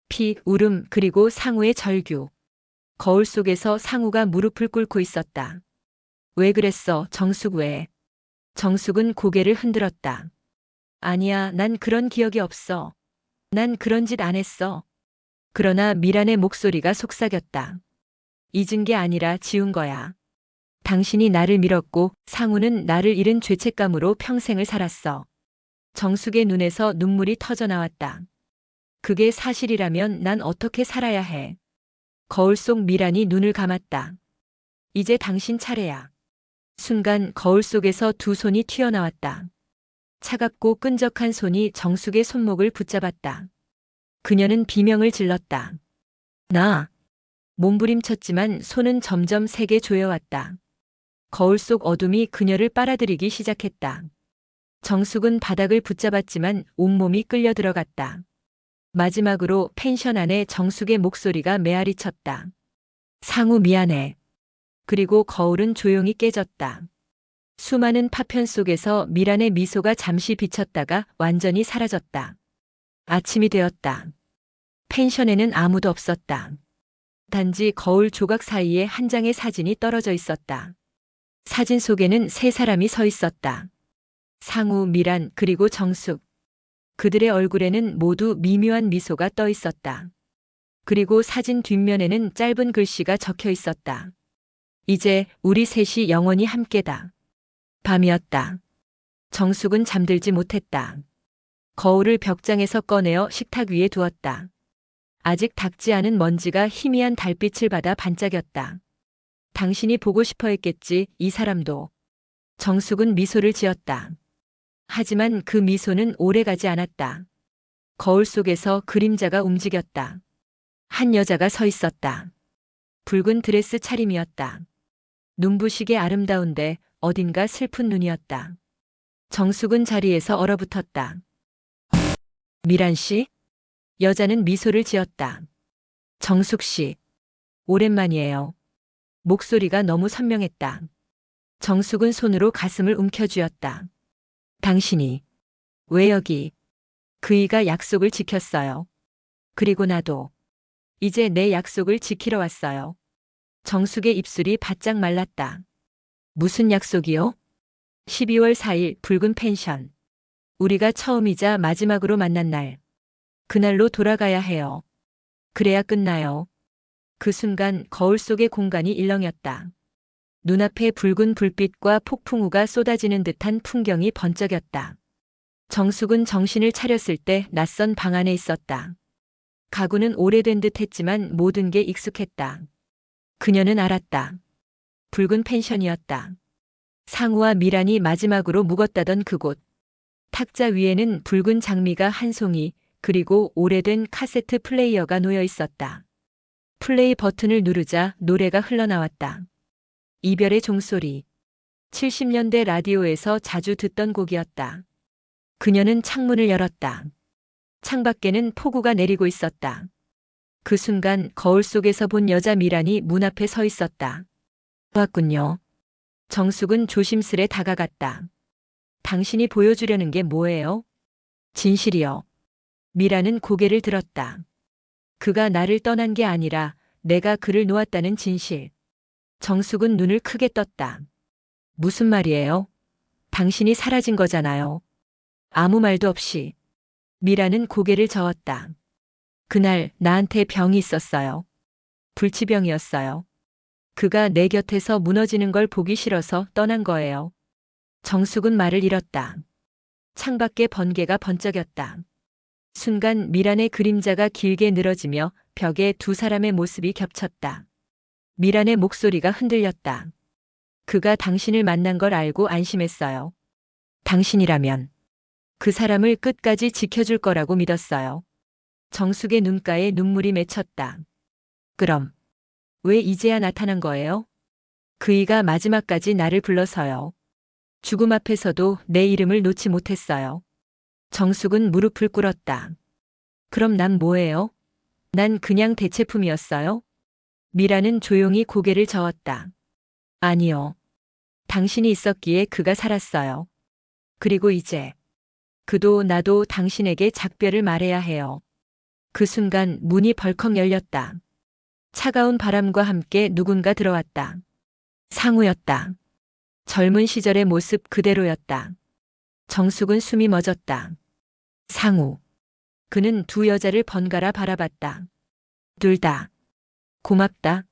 피, 울음, 그리고 상우의 절규. 거울 속에서 상우가 무릎을 꿇고 있었다. 왜 그랬어, 정숙 왜? 정숙은 고개를 흔들었다. 아니야, 난 그런 기억이 없어. 난 그런 짓 안 했어. 그러나 미란의 목소리가 속삭였다. 잊은 게 아니라 지운 거야. 당신이 나를 밀었고 상우는 나를 잃은 죄책감으로 평생을 살았어. 정숙의 눈에서 눈물이 터져 나왔다. 그게 사실이라면 난 어떻게 살아야 해. 거울 속 미란이 눈을 감았다. 이제 당신 차례야. 순간 거울 속에서 두 손이 튀어나왔다. 차갑고 끈적한 손이 정숙의 손목을 붙잡았다. 그녀는 비명을 질렀다. 나. 몸부림쳤지만 손은 점점 세게 조여왔다. 거울 속 어둠이 그녀를 빨아들이기 시작했다. 정숙은 바닥을 붙잡았지만 온몸이 끌려 들어갔다. 마지막으로 펜션 안에 정숙의 목소리가 메아리 쳤다. 상우 미안해. 그리고 거울은 조용히 깨졌다. 수많은 파편 속에서 미란의 미소가 잠시 비쳤다가 완전히 사라졌다. 아침이 되었다. 펜션에는 아무도 없었다. 단지 거울 조각 사이에 한 장의 사진이 떨어져 있었다. 사진 속에는 세 사람이 서 있었다. 상우, 미란, 그리고 정숙. 그들의 얼굴에는 모두 미묘한 미소가 떠 있었다. 그리고 사진 뒷면에는 짧은 글씨가 적혀 있었다. 이제 우리 셋이 영원히 함께다. 밤이었다. 정숙은 잠들지 못했다. 거울을 벽장에서 꺼내어 식탁 위에 두었다. 아직 닦지 않은 먼지가 희미한 달빛을 받아 반짝였다. 당신이 보고 싶어 했겠지, 이 사람도. 정숙은 미소를 지었다. 하지만 그 미소는 오래가지 않았다. 거울 속에서 그림자가 움직였다. 한 여자가 서 있었다. 붉은 드레스 차림이었다. 눈부시게 아름다운데 어딘가 슬픈 눈이었다. 정숙은 자리에서 얼어붙었다. 미란 씨? 여자는 미소를 지었다. 정숙 씨. 오랜만이에요. 목소리가 너무 선명했다. 정숙은 손으로 가슴을 움켜쥐었다. 당신이 왜 여기? 그이가 약속을 지켰어요. 그리고 나도 이제 내 약속을 지키러 왔어요. 정숙의 입술이 바짝 말랐다. 무슨 약속이요? 12월 4일 붉은 펜션. 우리가 처음이자 마지막으로 만난 날. 그날로 돌아가야 해요. 그래야 끝나요. 그 순간 거울 속의 공간이 일렁였다. 눈앞에 붉은 불빛과 폭풍우가 쏟아지는 듯한 풍경이 번쩍였다. 정숙은 정신을 차렸을 때 낯선 방 안에 있었다. 가구는 오래된 듯 했지만 모든 게 익숙했다. 그녀는 알았다. 붉은 펜션이었다. 상우와 미란이 마지막으로 묵었다던 그곳. 탁자 위에는 붉은 장미가 한 송이, 그리고 오래된 카세트 플레이어가 놓여 있었다. 플레이 버튼을 누르자 노래가 흘러나왔다. 이별의 종소리. 70년대 라디오에서 자주 듣던 곡이었다. 그녀는 창문을 열었다. 창밖에는 폭우가 내리고 있었다. 그 순간 거울 속에서 본 여자 미란이 문 앞에 서 있었다. 왔군요. 정숙은 조심스레 다가갔다. 당신이 보여주려는 게 뭐예요? 진실이요. 미란은 고개를 들었다. 그가 나를 떠난 게 아니라 내가 그를 놓았다는 진실. 정숙은 눈을 크게 떴다. 무슨 말이에요? 당신이 사라진 거잖아요. 아무 말도 없이. 미라는 고개를 저었다. 그날 나한테 병이 있었어요. 불치병이었어요. 그가 내 곁에서 무너지는 걸 보기 싫어서 떠난 거예요. 정숙은 말을 잃었다. 창밖에 번개가 번쩍였다. 순간 미란의 그림자가 길게 늘어지며 벽에 두 사람의 모습이 겹쳤다. 미란의 목소리가 흔들렸다. 그가 당신을 만난 걸 알고 안심했어요. 당신이라면 그 사람을 끝까지 지켜줄 거라고 믿었어요. 정숙의 눈가에 눈물이 맺혔다. 그럼 왜 이제야 나타난 거예요? 그이가 마지막까지 나를 불러서요. 죽음 앞에서도 내 이름을 놓지 못했어요. 정숙은 무릎을 꿇었다. 그럼 난 뭐예요? 난 그냥 대체품이었어요? 미라는 조용히 고개를 저었다. 아니요. 당신이 있었기에 그가 살았어요. 그리고 이제 그도 나도 당신에게 작별을 말해야 해요. 그 순간 문이 벌컥 열렸다. 차가운 바람과 함께 누군가 들어왔다. 상우였다. 젊은 시절의 모습 그대로였다. 정숙은 숨이 멎었다. 상우. 그는 두 여자를 번갈아 바라봤다. 둘 다. 고맙다.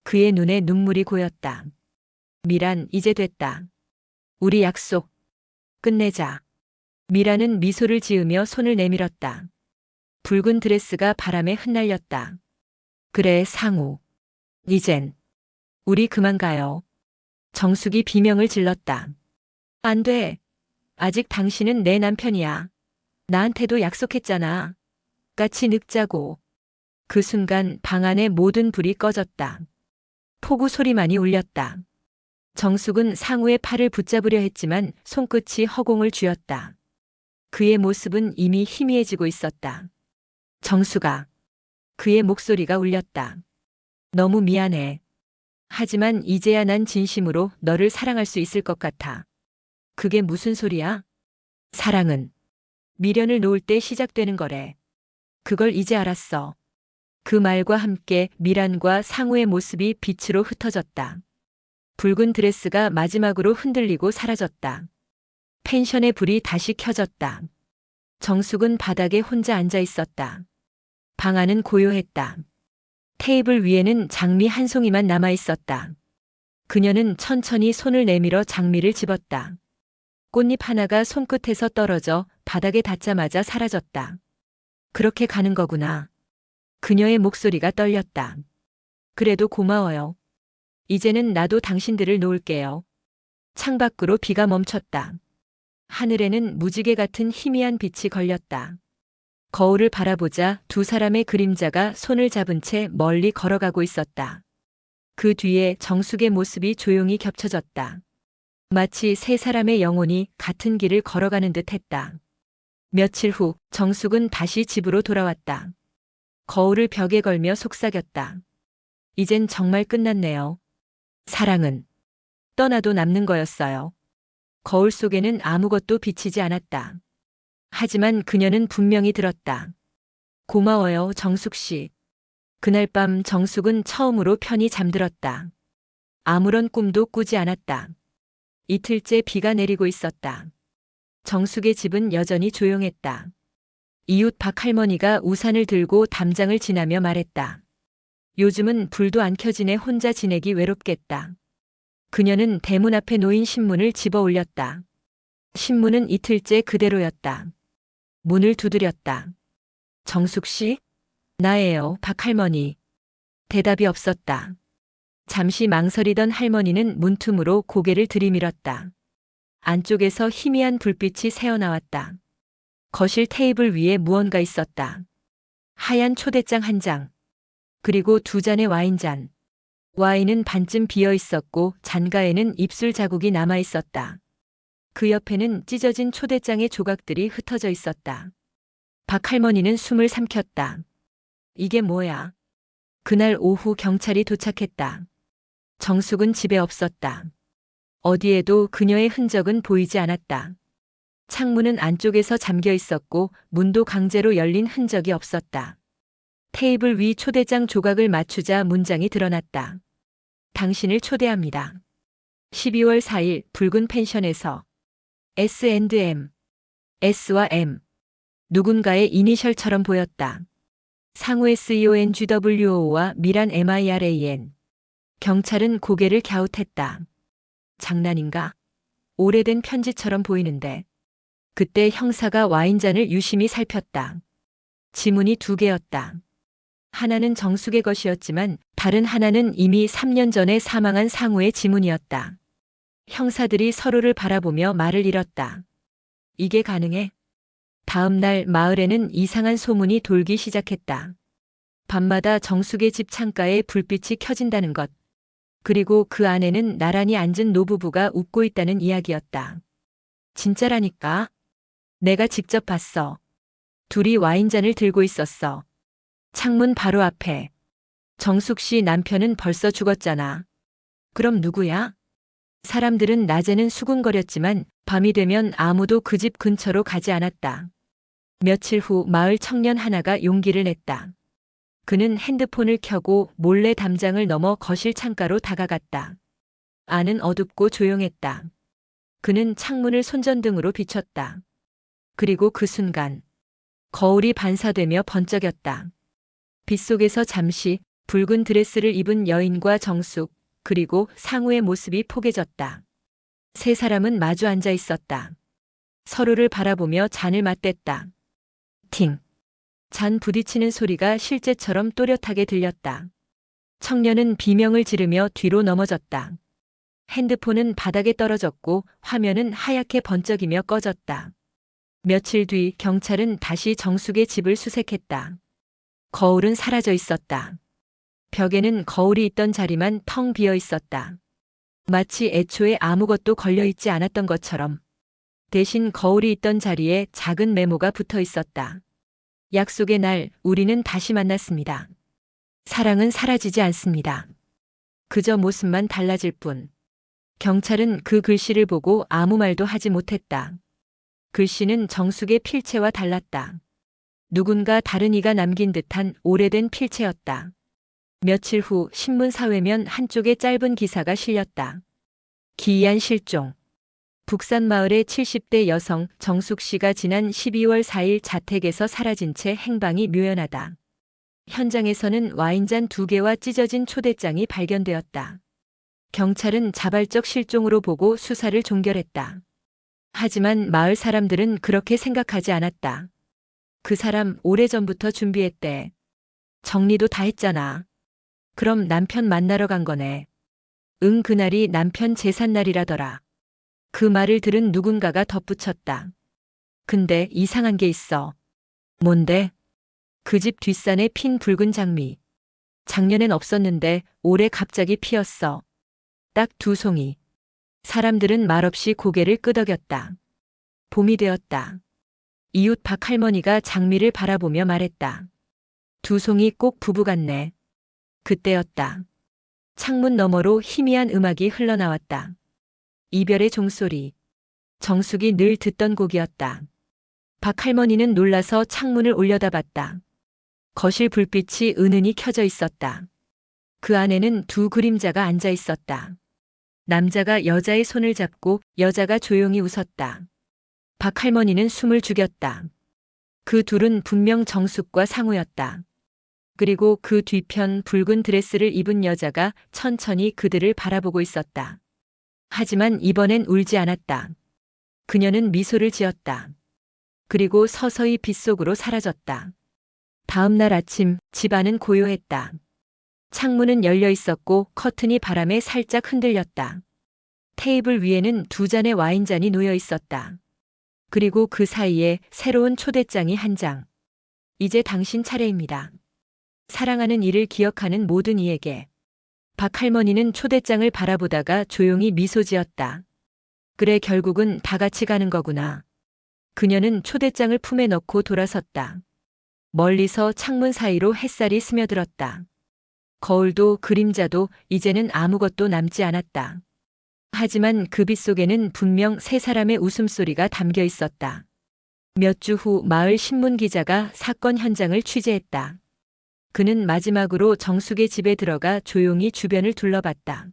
그의 눈에 눈물이 고였다. 미란, 이제 됐다. 우리 약속. 끝내자. 미란은 미소를 지으며 손을 내밀었다. 붉은 드레스가 바람에 흩날렸다. 그래, 상우. 이젠 우리 그만 가요. 정숙이 비명을 질렀다. 안 돼. 아직 당신은 내 남편이야. 나한테도 약속했잖아. 같이 늙자고. 그 순간 방 안의 모든 불이 꺼졌다. 폭우 소리만이 울렸다. 정숙은 상우의 팔을 붙잡으려 했지만 손끝이 허공을 쥐었다. 그의 모습은 이미 희미해지고 있었다. 정숙아. 그의 목소리가 울렸다. 너무 미안해. 하지만 이제야 난 진심으로 너를 사랑할 수 있을 것 같아. 그게 무슨 소리야? 사랑은 미련을 놓을 때 시작되는 거래. 그걸 이제 알았어. 그 말과 함께 미란과 상우의 모습이 빛으로 흩어졌다. 붉은 드레스가 마지막으로 흔들리고 사라졌다. 펜션의 불이 다시 켜졌다. 정숙은 바닥에 혼자 앉아 있었다. 방 안은 고요했다. 테이블 위에는 장미 한 송이만 남아 있었다. 그녀는 천천히 손을 내밀어 장미를 집었다. 꽃잎 하나가 손끝에서 떨어져 바닥에 닿자마자 사라졌다. 그렇게 가는 거구나. 그녀의 목소리가 떨렸다. 그래도 고마워요. 이제는 나도 당신들을 놓을게요. 창밖으로 비가 멈췄다. 하늘에는 무지개 같은 희미한 빛이 걸렸다. 거울을 바라보자 두 사람의 그림자가 손을 잡은 채 멀리 걸어가고 있었다. 그 뒤에 정숙의 모습이 조용히 겹쳐졌다. 마치 세 사람의 영혼이 같은 길을 걸어가는 듯 했다. 며칠 후 정숙은 다시 집으로 돌아왔다. 거울을 벽에 걸며 속삭였다. 이젠 정말 끝났네요. 사랑은 떠나도 남는 거였어요. 거울 속에는 아무것도 비치지 않았다. 하지만 그녀는 분명히 들었다. 고마워요, 정숙 씨. 그날 밤 정숙은 처음으로 편히 잠들었다. 아무런 꿈도 꾸지 않았다. 이틀째 비가 내리고 있었다. 정숙의 집은 여전히 조용했다. 이웃 박 할머니가 우산을 들고 담장을 지나며 말했다. 요즘은 불도 안 켜지네 혼자 지내기 외롭겠다. 그녀는 대문 앞에 놓인 신문을 집어 올렸다. 신문은 이틀째 그대로였다. 문을 두드렸다. 정숙 씨? 나예요, 박 할머니. 대답이 없었다. 잠시 망설이던 할머니는 문틈으로 고개를 들이밀었다. 안쪽에서 희미한 불빛이 새어나왔다. 거실 테이블 위에 무언가 있었다. 하얀 초대장 한 장. 그리고 두 잔의 와인잔. 와인은 반쯤 비어 있었고 잔가에는 입술 자국이 남아 있었다. 그 옆에는 찢어진 초대장의 조각들이 흩어져 있었다. 박 할머니는 숨을 삼켰다. 이게 뭐야? 그날 오후 경찰이 도착했다. 정숙은 집에 없었다. 어디에도 그녀의 흔적은 보이지 않았다. 창문은 안쪽에서 잠겨 있었고 문도 강제로 열린 흔적이 없었다. 테이블 위 초대장 조각을 맞추자 문장이 드러났다. 당신을 초대합니다. 12월 4일 붉은 펜션에서 S&M. S와 M. 누군가의 이니셜처럼 보였다. 상우 SEONGWO와 미란 MIRAN. 경찰은 고개를 갸웃했다. 장난인가? 오래된 편지처럼 보이는데. 그때 형사가 와인잔을 유심히 살폈다. 지문이 두 개였다. 하나는 정숙의 것이었지만 다른 하나는 이미 3년 전에 사망한 상우의 지문이었다. 형사들이 서로를 바라보며 말을 잃었다. 이게 가능해? 다음 날 마을에는 이상한 소문이 돌기 시작했다. 밤마다 정숙의 집 창가에 불빛이 켜진다는 것. 그리고 그 안에는 나란히 앉은 노부부가 웃고 있다는 이야기였다. 진짜라니까? 내가 직접 봤어. 둘이 와인잔을 들고 있었어. 창문 바로 앞에. 정숙 씨 남편은 벌써 죽었잖아. 그럼 누구야? 사람들은 낮에는 수군거렸지만 밤이 되면 아무도 그 집 근처로 가지 않았다. 며칠 후 마을 청년 하나가 용기를 냈다. 그는 핸드폰을 켜고 몰래 담장을 넘어 거실 창가로 다가갔다. 안은 어둡고 조용했다. 그는 창문을 손전등으로 비췄다. 그리고 그 순간 거울이 반사되며 번쩍였다. 빛 속에서 잠시 붉은 드레스를 입은 여인과 정숙, 그리고 상우의 모습이 포개졌다. 세 사람은 마주 앉아 있었다. 서로를 바라보며 잔을 맞댔다. 팅! 잔 부딪히는 소리가 실제처럼 또렷하게 들렸다. 청년은 비명을 지르며 뒤로 넘어졌다. 핸드폰은 바닥에 떨어졌고 화면은 하얗게 번쩍이며 꺼졌다. 며칠 뒤 경찰은 다시 정숙의 집을 수색했다. 거울은 사라져 있었다. 벽에는 거울이 있던 자리만 텅 비어 있었다. 마치 애초에 아무것도 걸려 있지 않았던 것처럼. 대신 거울이 있던 자리에 작은 메모가 붙어 있었다. 약속의 날, 우리는 다시 만났습니다. 사랑은 사라지지 않습니다. 그저 모습만 달라질 뿐. 경찰은 그 글씨를 보고 아무 말도 하지 못했다. 글씨는 정숙의 필체와 달랐다. 누군가 다른 이가 남긴 듯한 오래된 필체였다. 며칠 후 신문 사회면 한쪽에 짧은 기사가 실렸다. 기이한 실종. 북산 마을의 70대 여성 정숙 씨가 지난 12월 4일 자택에서 사라진 채 행방이 묘연하다. 현장에서는 와인잔 2개와 찢어진 초대장이 발견되었다. 경찰은 자발적 실종으로 보고 수사를 종결했다. 하지만 마을 사람들은 그렇게 생각하지 않았다. 그 사람 오래전부터 준비했대. 정리도 다 했잖아. 그럼 남편 만나러 간 거네. 응, 그날이 남편 제삿날이라더라. 그 말을 들은 누군가가 덧붙였다. 근데 이상한 게 있어. 뭔데? 그 집 뒷산에 핀 붉은 장미. 작년엔 없었는데 올해 갑자기 피었어. 딱 2송이. 사람들은 말없이 고개를 끄덕였다. 봄이 되었다. 이웃 박 할머니가 장미를 바라보며 말했다. 2송이 꼭 부부 같네. 그때였다. 창문 너머로 희미한 음악이 흘러나왔다. 이별의 종소리. 정숙이 늘 듣던 곡이었다. 박할머니는 놀라서 창문을 올려다봤다. 거실 불빛이 은은히 켜져 있었다. 그 안에는 두 그림자가 앉아 있었다. 남자가 여자의 손을 잡고 여자가 조용히 웃었다. 박할머니는 숨을 죽였다. 그 둘은 분명 정숙과 상우였다. 그리고 그 뒤편 붉은 드레스를 입은 여자가 천천히 그들을 바라보고 있었다. 하지만 이번엔 울지 않았다. 그녀는 미소를 지었다. 그리고 서서히 빗속으로 사라졌다. 다음 날 아침 집안은 고요했다. 창문은 열려 있었고 커튼이 바람에 살짝 흔들렸다. 테이블 위에는 두 잔의 와인잔이 놓여 있었다. 그리고 그 사이에 새로운 초대장이 한 장. 이제 당신 차례입니다. 사랑하는 이를 기억하는 모든 이에게. 박할머니는 초대장을 바라보다가 조용히 미소 지었다. 그래, 결국은 다 같이 가는 거구나. 그녀는 초대장을 품에 넣고 돌아섰다. 멀리서 창문 사이로 햇살이 스며들었다. 거울도 그림자도 이제는 아무것도 남지 않았다. 하지만 그 빛 속에는 분명 세 사람의 웃음소리가 담겨 있었다. 몇 주 후 마을 신문 기자가 사건 현장을 취재했다. 그는 마지막으로 정숙의 집에 들어가 조용히 주변을 둘러봤다.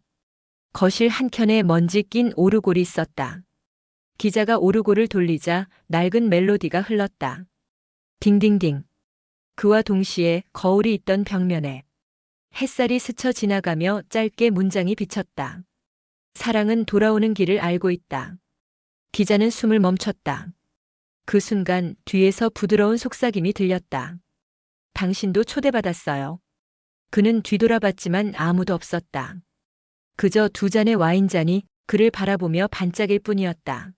거실 한켠에 먼지 낀 오르골이 있었다. 기자가 오르골을 돌리자 낡은 멜로디가 흘렀다. 딩딩딩. 그와 동시에 거울이 있던 벽면에 햇살이 스쳐 지나가며 짧게 문장이 비쳤다. 사랑은 돌아오는 길을 알고 있다. 기자는 숨을 멈췄다. 그 순간 뒤에서 부드러운 속삭임이 들렸다. 당신도 초대받았어요. 그는 뒤돌아봤지만 아무도 없었다. 그저 두 잔의 와인잔이 그를 바라보며 반짝일 뿐이었다.